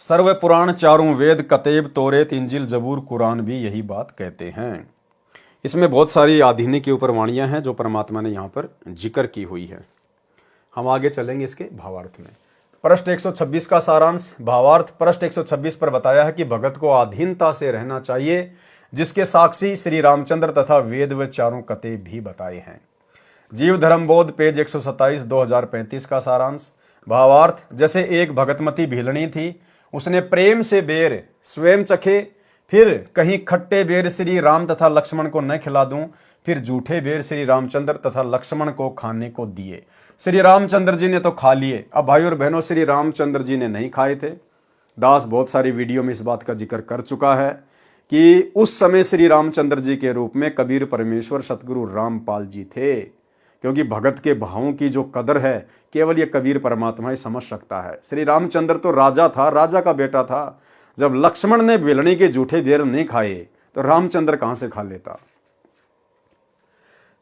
सर्व पुराण, चारों वेद, कतेब, तोरेत, इंजिल, जबूर, कुरान भी यही बात कहते हैं। इसमें बहुत सारी आधीनी के ऊपर वाणियां हैं जो परमात्मा ने यहाँ पर जिक्र की हुई है। हम आगे चलेंगे इसके भावार्थ में। पृष्ठ 126 का सारांश। भावार्थ पृष्ठ 126 पर बताया है कि भगत को अधीनता से रहना चाहिए, जिसके साक्षी श्री रामचंद्र तथा वेद व चारों कतेब भी बताए हैं। जीव धर्मबोध पेज 127 2035 का सारांश। भावार्थ जैसे एक भगतमती भीलनी थी, उसने प्रेम से बेर स्वयं चखे, फिर कहीं खट्टे बेर श्री राम तथा लक्ष्मण को न खिला दूं, फिर झूठे बेर श्री रामचंद्र तथा लक्ष्मण को खाने को दिए। श्री रामचंद्र जी ने तो खा लिए, अब भाई और बहनों श्री रामचंद्र जी ने नहीं खाए थे। दास बहुत सारी वीडियो में इस बात का जिक्र कर चुका है कि उस समय श्री रामचंद्र जी के रूप में कबीर परमेश्वर सतगुरु रामपाल जी थे, क्योंकि भगत के भावों की जो कदर है केवल ये कबीर परमात्मा ही समझ सकता है। श्री रामचंद्र तो राजा था, राजा का बेटा था। जब लक्ष्मण ने बेलनी के झूठे बेर नहीं खाए तो रामचंद्र कहां से खा लेता।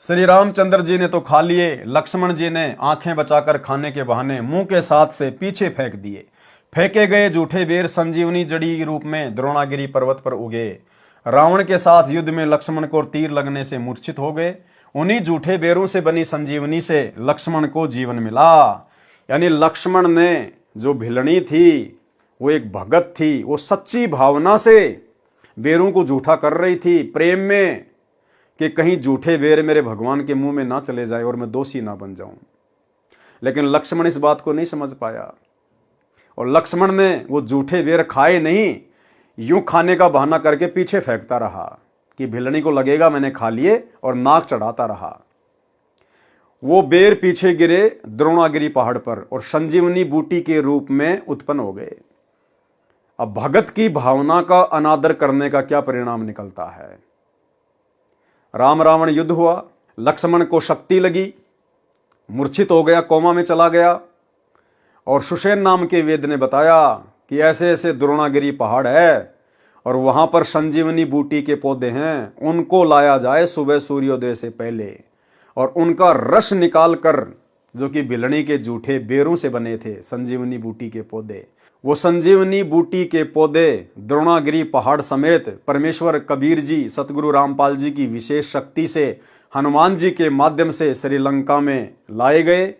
श्री रामचंद्र जी ने तो खा लिए, लक्ष्मण जी ने आंखें बचाकर खाने के बहाने मुंह के साथ से पीछे फेंक दिए। फेंके गए झूठे बेर संजीवनी जड़ी रूप में द्रोणागिरी पर्वत पर उगे। रावण के साथ युद्ध में लक्ष्मण को तीर लगने से मूर्छित हो गए। उन्हीं झूठे बेरों से बनी संजीवनी से लक्ष्मण को जीवन मिला। यानी लक्ष्मण ने जो भिलनी थी वो एक भगत थी, वो सच्ची भावना से बेरों को झूठा कर रही थी, प्रेम में, कि कहीं झूठे बेर मेरे भगवान के मुंह में ना चले जाए और मैं दोषी ना बन जाऊं। लेकिन लक्ष्मण इस बात को नहीं समझ पाया और लक्ष्मण ने वो झूठे बेर खाए नहीं, यूं खाने का बहाना करके पीछे फेंकता रहा कि भिलनी को लगेगा मैंने खा लिए, और नाक चढ़ाता रहा। वो बेर पीछे गिरे द्रोणागिरी पहाड़ पर और संजीवनी बूटी के रूप में उत्पन्न हो गए। अब भगत की भावना का अनादर करने का क्या परिणाम निकलता है। राम रावण युद्ध हुआ, लक्ष्मण को शक्ति लगी, मूर्छित हो गया, कोमा में चला गया, और सुषेण नाम के वेद ने बताया कि ऐसे ऐसे द्रोणागिरी पहाड़ है और वहां पर संजीवनी बूटी के पौधे हैं, उनको लाया जाए सुबह सूर्योदय से पहले, और उनका रस निकाल कर, जो कि भिलनी के झूठे बेरों से बने थे संजीवनी बूटी के पौधे, वो संजीवनी बूटी के पौधे द्रोणागिरी पहाड़ समेत परमेश्वर कबीर जी सतगुरु रामपाल जी की विशेष शक्ति से हनुमान जी के माध्यम से श्रीलंका में लाए गए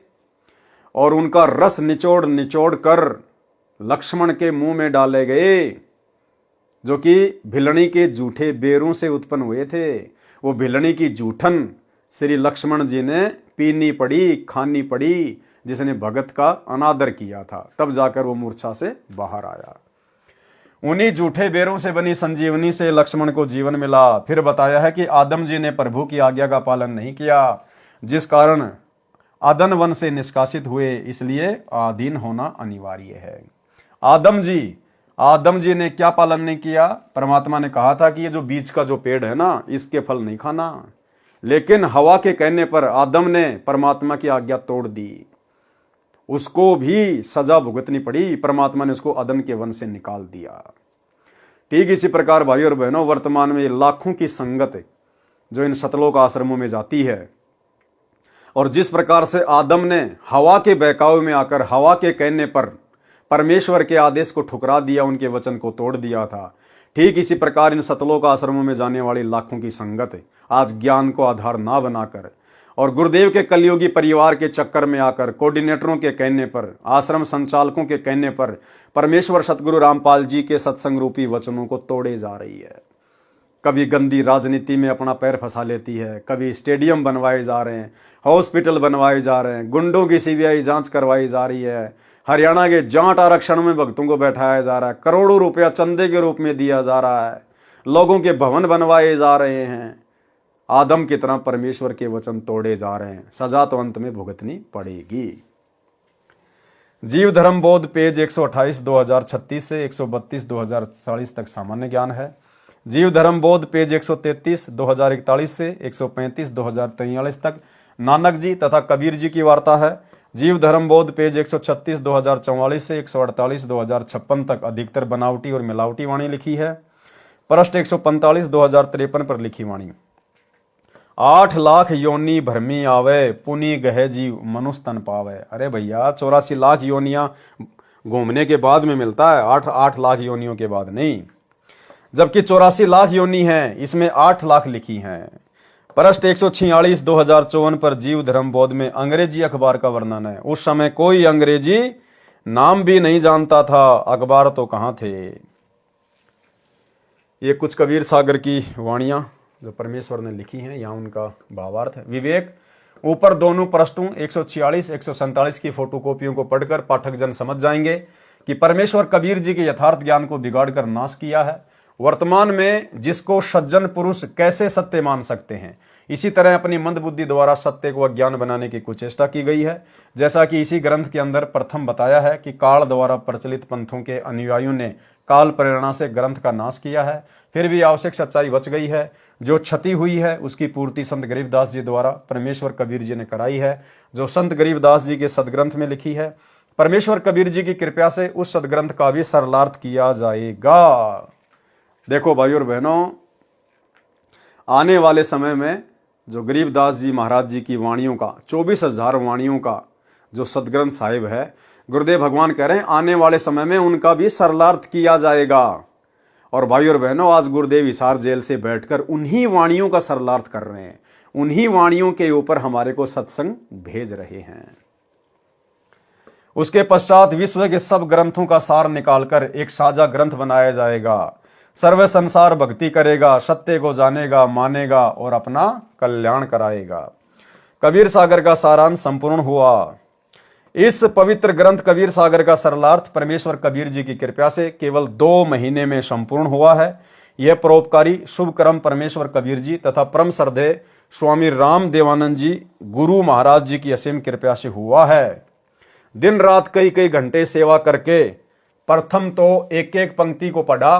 और उनका रस निचोड़ निचोड़ कर लक्ष्मण के मुंह में डाले गए, जो कि भिलनी के झूठे बेरों से उत्पन्न हुए थे। वो भिलनी की जूठन श्री लक्ष्मण जी ने पीनी पड़ी, खानी पड़ी, जिसने भगत का अनादर किया था, तब जाकर वो मूर्छा से बाहर आया। उन्हीं झूठे बेरों से बनी संजीवनी से लक्ष्मण को जीवन मिला। फिर बताया है कि आदम जी ने प्रभु की आज्ञा का पालन नहीं किया, जिस कारण आदन वन से निष्कासित हुए, इसलिए आधीन होना अनिवार्य है। आदम जी ने क्या पालन नहीं किया। परमात्मा ने कहा था कि ये जो बीच का जो पेड़ है ना, इसके फल नहीं खाना, लेकिन हवा के कहने पर आदम ने परमात्मा की आज्ञा तोड़ दी, उसको भी सजा भुगतनी पड़ी। परमात्मा ने उसको अदन के वन से निकाल दिया। ठीक इसी प्रकार भाई और बहनों, वर्तमान में लाखों की संगत जो इन सतलोक आश्रमों में जाती है, और जिस प्रकार से आदम ने हवा के बहकावे में आकर हवा के कहने पर परमेश्वर के आदेश को ठुकरा दिया, उनके वचन को तोड़ दिया था, ठीक इसी प्रकार इन सतलोक आश्रमों में जाने वाली लाखों की संगत आज ज्ञान को आधार ना बनाकर और गुरुदेव के कलयुगी परिवार के चक्कर में आकर कोऑर्डिनेटरों के कहने पर, आश्रम संचालकों के कहने पर परमेश्वर सतगुरु रामपाल जी के सत्संग रूपी वचनों को तोड़े जा रही है। कभी गंदी राजनीति में अपना पैर फंसा लेती है, कभी स्टेडियम बनवाए जा रहे हैं, हॉस्पिटल बनवाए जा रहे हैं, गुंडों की सीबीआई जांच करवाई जा रही है, हरियाणा के जाट आरक्षण में भक्तों को बैठाया जा रहा है, करोड़ों रुपया चंदे के रूप में दिया जा रहा है, लोगों के भवन बनवाए जा रहे हैं। आदम की तरह परमेश्वर के वचन तोड़े जा रहे हैं, सजा तो अंत में भुगतनी पड़ेगी। जीव धर्म बोध पेज 128 2036 से 132 2040 तक सामान्य ज्ञान है। जीव धर्म बोध पेज 133 2041 से 135 2043 तक नानक जी तथा कबीर जी की वार्ता है। जीव धर्म बोध पेज 136 2044 से 148 2056 तक अधिकतर बनावटी और मिलावटी वाणी लिखी है। पृष्ठ 145 2053 पर लिखी वाणी। 8 लाख योनि भरमी आवे, पुनि गहे जीव मनुष्य तन पावे। अरे भैया 84 लाख योनियां घूमने के बाद में मिलता है, 8 लाख योनियों के बाद नहीं। जबकि 84 लाख योनि है, इसमें 8 लाख लिखी हैं। पृष्ठ 146 2054 पर जीव धर्म बोध में अंग्रेजी अखबार का वर्णन है। उस समय कोई अंग्रेजी नाम भी नहीं जानता था, अखबार तो कहां थे। ये कुछ कबीर सागर की वाणियां जो परमेश्वर ने लिखी हैं, यहाँ उनका भावार्थ है। विवेक ऊपर दोनों पृष्ठों 146 147 की फोटोकॉपियों को पढ़कर पाठक जन समझ जाएंगे कि परमेश्वर कबीर जी के यथार्थ ज्ञान को बिगाड़कर नाश किया है वर्तमान में जिसको सज्जन पुरुष कैसे सत्य मान सकते हैं, इसी तरह अपनी मंद बुद्धि द्वारा सत्य को अज्ञान बनाने की कुचेष्टा की गई है। जैसा कि इसी ग्रंथ के अंदर प्रथम बताया है कि काल द्वारा प्रचलित पंथों के अनुयायियों ने काल प्रेरणा से ग्रंथ का नाश किया है, फिर भी आवश्यक सच्चाई बच गई है। जो क्षति हुई है उसकी पूर्ति संत गरीबदास जी द्वारा परमेश्वर कबीर जी ने कराई है, जो संत गरीबदास जी के सदग्रंथ में लिखी है। परमेश्वर कबीर जी की कृपा से उस सदग्रंथ का भी सरलार्थ किया जाएगा। देखो भाइयों और बहनों, आने वाले समय में जो गरीबदास जी महाराज जी की वाणियों का 24,000 वाणियों का जो सदग्रंथ साहिब है, गुरुदेव भगवान कह रहे हैं आने वाले समय में उनका भी सरलार्थ किया जाएगा। और भाइयों और बहनों, आज गुरुदेव हिसार जेल से बैठकर उन्हीं वाणियों का सरलार्थ कर रहे हैं, उन्हीं वाणियों के ऊपर हमारे को सत्संग भेज रहे हैं। उसके पश्चात विश्व के सब ग्रंथों का सार निकालकर एक साझा ग्रंथ बनाया जाएगा। सर्व संसार भक्ति करेगा, सत्य को जानेगा, मानेगा और अपना कल्याण कराएगा। कबीर सागर का सारांश संपूर्ण हुआ। इस पवित्र ग्रंथ कबीर सागर का सरलार्थ परमेश्वर कबीर जी की कृपा से केवल 2 महीने में संपूर्ण हुआ है। यह परोपकारी शुभ कर्म परमेश्वर कबीर जी तथा परम श्रद्धेय स्वामी राम देवानंद जी गुरु महाराज जी की असीम कृपा से हुआ है। दिन रात कई कई घंटे सेवा करके प्रथम तो एक एक पंक्ति को पढ़ा,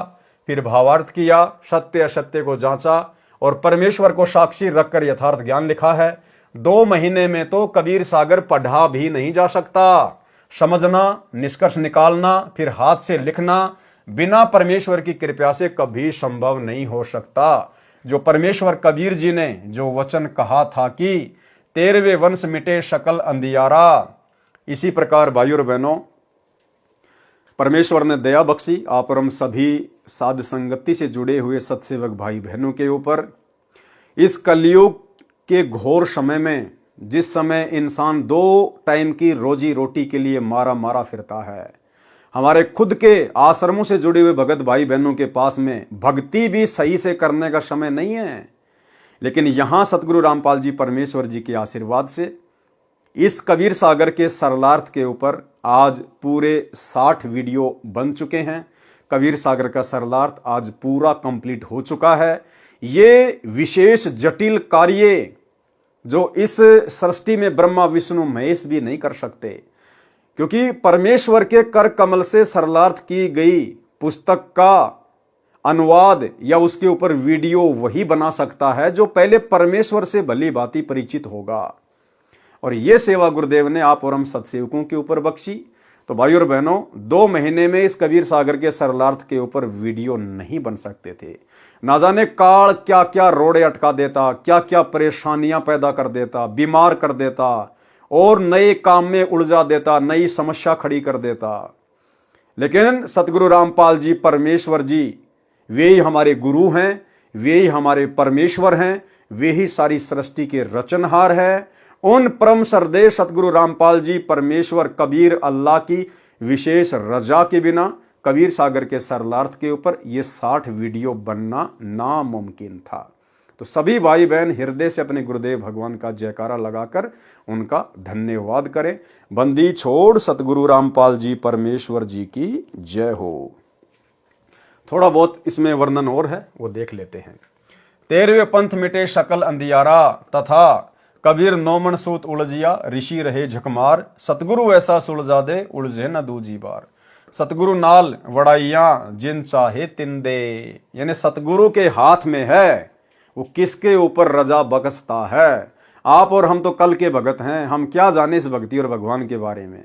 फिर भावार्थ किया, सत्य असत्य को जांचा और परमेश्वर को साक्षी रखकर यथार्थ ज्ञान लिखा है। 2 महीने में तो कबीर सागर पढ़ा भी नहीं जा सकता। समझना, निष्कर्ष निकालना, फिर हाथ से लिखना बिना परमेश्वर की कृपा से कभी संभव नहीं हो सकता। जो परमेश्वर कबीर जी ने जो वचन कहा था कि 13वें वंश मिटे सकल अंधियारा, इसी प्रकार भाइयों और बहनों परमेश्वर ने दया बख्शी आप और हम सभी साध संगति से जुड़े हुए सत्सेवक भाई बहनों के ऊपर। इस कलयुग के घोर समय में, जिस समय इंसान 2 टाइम की रोजी रोटी के लिए मारा मारा फिरता है, हमारे खुद के आश्रमों से जुड़े हुए भगत भाई बहनों के पास में भक्ति भी सही से करने का समय नहीं है। लेकिन यहां सतगुरु रामपाल जी परमेश्वर जी के आशीर्वाद से इस कबीर सागर के सरलार्थ के ऊपर आज पूरे 60 वीडियो बन चुके हैं। कबीर सागर का सरलार्थ आज पूरा कंप्लीट हो चुका है। ये विशेष जटिल कार्य जो इस सृष्टि में ब्रह्मा विष्णु महेश भी नहीं कर सकते, क्योंकि परमेश्वर के कर कमल से सरलार्थ की गई पुस्तक का अनुवाद या उसके ऊपर वीडियो वही बना सकता है जो पहले परमेश्वर से भली भांति परिचित होगा। और ये सेवा गुरुदेव ने आप और हम सत्सेवकों के ऊपर बख्शी। तो भाइयों और बहनों, 2 महीने में इस कबीर सागर के सरलार्थ के ऊपर वीडियो नहीं बन सकते थे। ना जाने काल क्या क्या रोड़े अटका देता, क्या क्या परेशानियां पैदा कर देता, बीमार कर देता और नए काम में उलझा देता, नई समस्या खड़ी कर देता। लेकिन सतगुरु रामपाल जी परमेश्वर जी वे ही हमारे गुरु हैं, वे ही हमारे परमेश्वर हैं, वे ही सारी सृष्टि के रचनहार है। उन परम श्रद्धेय सतगुरु रामपाल जी परमेश्वर कबीर अल्लाह की विशेष रजा के बिना कबीर सागर के सरलार्थ के ऊपर ये 60 वीडियो बनना नामुमकिन था। तो सभी भाई बहन हृदय से अपने गुरुदेव भगवान का जयकारा लगाकर उनका धन्यवाद करें। बंदी छोड़ सतगुरु रामपाल जी परमेश्वर जी की जय हो। थोड़ा बहुत इसमें वर्णन और है, वो देख लेते हैं। 13वें पंथ मिटे सकल अंधियारा तथा कबीर नौमन सूत उलझिया, ऋषि रहे झकमार, सतगुरु ऐसा सुलझा दे उलझे न दूजी बार। सतगुरु नाल वड़ाइयां जिन चाहे तिन दे, यानी सतगुरु के हाथ में है वो किसके ऊपर रजा बकसता है। आप और हम तो कल के भगत हैं, हम क्या जाने इस भक्ति और भगवान के बारे में।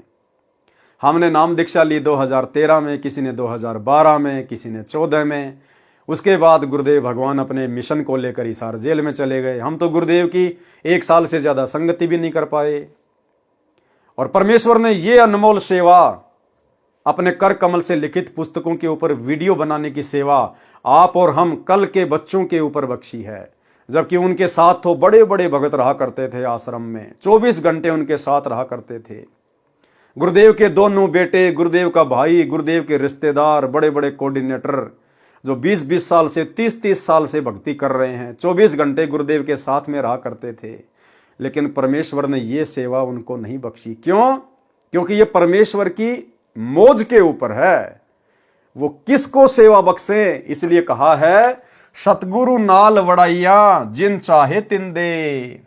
हमने नाम दीक्षा ली 2013 में, किसी ने 2012 में, किसी ने 14 में। उसके बाद गुरुदेव भगवान अपने मिशन को लेकर हिसार जेल में चले गए। हम तो गुरुदेव की 1 साल से ज्यादा संगति भी नहीं कर पाए। और परमेश्वर ने ये अनमोल सेवा अपने कर कमल से लिखित पुस्तकों के ऊपर वीडियो बनाने की सेवा आप और हम कल के बच्चों के ऊपर बख्शी है। जबकि उनके साथ तो बड़े बड़े भगत रहा करते थे आश्रम में, 24 घंटे उनके साथ रहा करते थे। गुरुदेव के दोनों बेटे, गुरुदेव का भाई, गुरुदेव के रिश्तेदार, बड़े बड़े कोऑर्डिनेटर जो 20-20 साल से 30-30 साल से भक्ति कर रहे हैं, 24 घंटे गुरुदेव के साथ में रहा करते थे। लेकिन परमेश्वर ने ये सेवा उनको नहीं बख्शी। क्यों? क्योंकि ये परमेश्वर की मौज के ऊपर है। वो किसको सेवा बख्शे। इसलिए कहा है सतगुरु नाल वड़ाइया जिन चाहे तिन दे।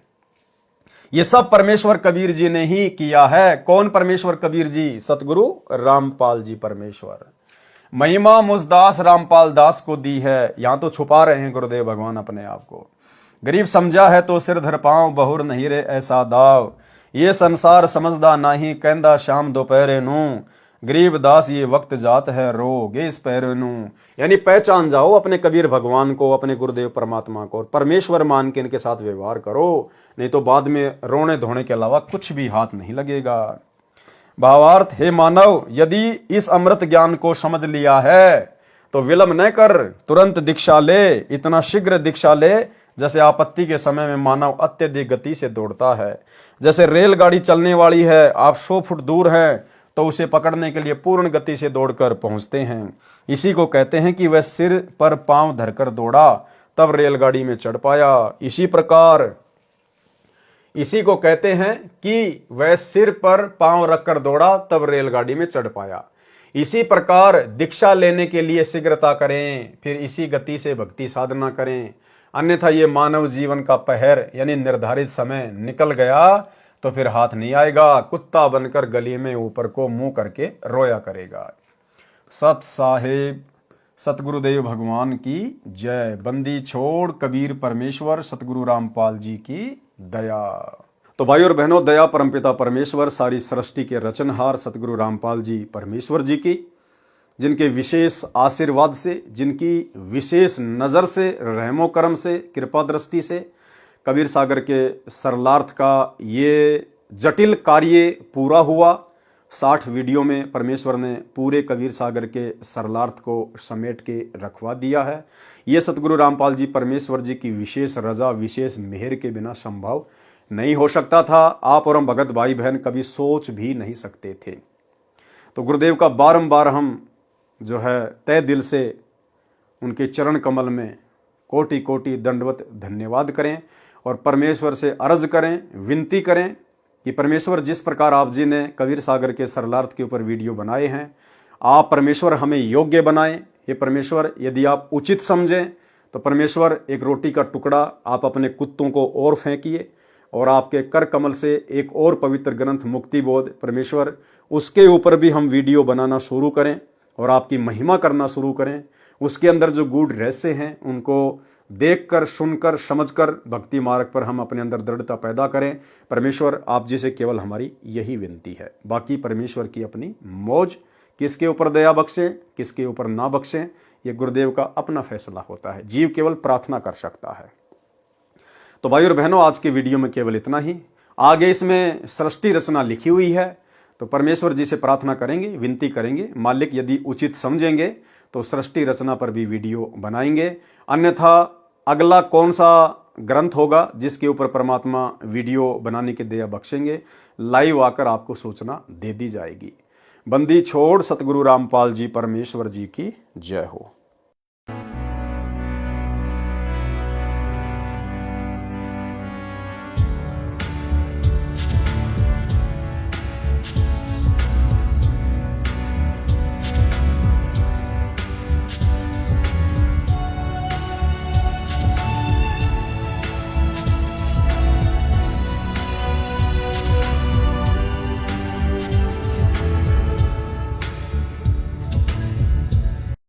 ये सब परमेश्वर कबीर जी ने ही किया है। कौन परमेश्वर कबीर जी? सतगुरु रामपाल जी परमेश्वर। महिमा मुझदास रामपाल दास को दी है। यहां तो छुपा रहे हैं गुरुदेव भगवान अपने आप को। गरीब समझा है तो सिर धर पांव, बहुर नहीं रे ऐसा दाव। ये संसार समझदा नहीं, कहंदा शाम दोपहरे नू। गरीब दास ये वक्त जात है रो गे इस पैरे नू। यानी पहचान जाओ अपने कबीर भगवान को, अपने गुरुदेव परमात्मा को, और परमेश्वर मान के इनके साथ व्यवहार करो, नहीं तो बाद में रोने धोने के अलावा कुछ भी हाथ नहीं लगेगा। भावार्थ, हे मानव, यदि इस अमृत ज्ञान को समझ लिया है तो विलंब न कर, तुरंत दीक्षा ले। इतना शीघ्र दीक्षा ले जैसे आपत्ति के समय में मानव अत्यधिक गति से दौड़ता है। जैसे रेलगाड़ी चलने वाली है, आप 100 फुट दूर हैं तो उसे पकड़ने के लिए पूर्ण गति से दौड़कर पहुंचते हैं। इसी को कहते हैं कि वह सिर पर पांव धरकर दौड़ा तब रेलगाड़ी में चढ़ पाया। इसी प्रकार इसी को कहते हैं कि वह सिर पर पांव रखकर दौड़ा तब रेलगाड़ी में चढ़ पाया। इसी प्रकार दीक्षा लेने के लिए शीघ्रता करें, फिर इसी गति से भक्ति साधना करें। अन्यथा ये मानव जीवन का पहर यानी निर्धारित समय निकल गया तो फिर हाथ नहीं आएगा। कुत्ता बनकर गली में ऊपर को मुंह करके रोया करेगा। सत साहेब सतगुरुदेव भगवान की जय। बंदी छोड़ कबीर परमेश्वर, सतगुरु रामपाल जी की दया। तो भाई और बहनों, दया परमपिता परमेश्वर, सारी सृष्टि के रचनहार सतगुरु रामपाल जी परमेश्वर जी की, जिनके विशेष आशीर्वाद से, जिनकी विशेष नज़र से, रहमो करम से, कृपा दृष्टि से कबीर सागर के सरलार्थ का ये जटिल कार्य पूरा हुआ। 60 वीडियो में परमेश्वर ने पूरे कबीर सागर के सरलार्थ को समेट के रखवा दिया है। ये सतगुरु रामपाल जी परमेश्वर जी की विशेष रजा, विशेष मेहर के बिना संभव नहीं हो सकता था। आप और हम भगत भाई बहन कभी सोच भी नहीं सकते थे। तो गुरुदेव का बारंबार हम जो है तय दिल से उनके चरण कमल में कोटि कोटि दंडवत धन्यवाद करें और परमेश्वर से अर्ज करें, विनती करें कि परमेश्वर जिस प्रकार आप जी ने कबीर सागर के सरलार्थ के ऊपर वीडियो बनाए हैं, आप परमेश्वर हमें योग्य बनाएं। ये परमेश्वर, यदि आप उचित समझें तो परमेश्वर एक रोटी का टुकड़ा आप अपने कुत्तों को और फेंकिए और आपके कर कमल से एक और पवित्र ग्रंथ मुक्ति बोध परमेश्वर, उसके ऊपर भी हम वीडियो बनाना शुरू करें और आपकी महिमा करना शुरू करें। उसके अंदर जो गूढ़ रहस्य हैं उनको देखकर, सुनकर, समझकर भक्ति मार्ग पर हम अपने अंदर दृढ़ता पैदा करें। परमेश्वर आप जी से केवल हमारी यही विनती है। बाकी परमेश्वर की अपनी मौज, किसके ऊपर दया बख्शें, किसके ऊपर ना बख्शें, ये गुरुदेव का अपना फैसला होता है। जीव केवल प्रार्थना कर सकता है। तो भाई और बहनों, आज के वीडियो में केवल इतना ही। आगे इसमें सृष्टि रचना लिखी हुई है, तो परमेश्वर जी से प्रार्थना करेंगे, विनती करेंगे। मालिक यदि उचित समझेंगे तो सृष्टि रचना पर भी वीडियो बनाएंगे। अन्यथा अगला कौन सा ग्रंथ होगा जिसके ऊपर परमात्मा वीडियो बनाने की दया बख्शेंगे, लाइव आकर आपको सूचना दे दी जाएगी। बंदी छोड़ सतगुरु रामपाल जी परमेश्वर जी की जय हो।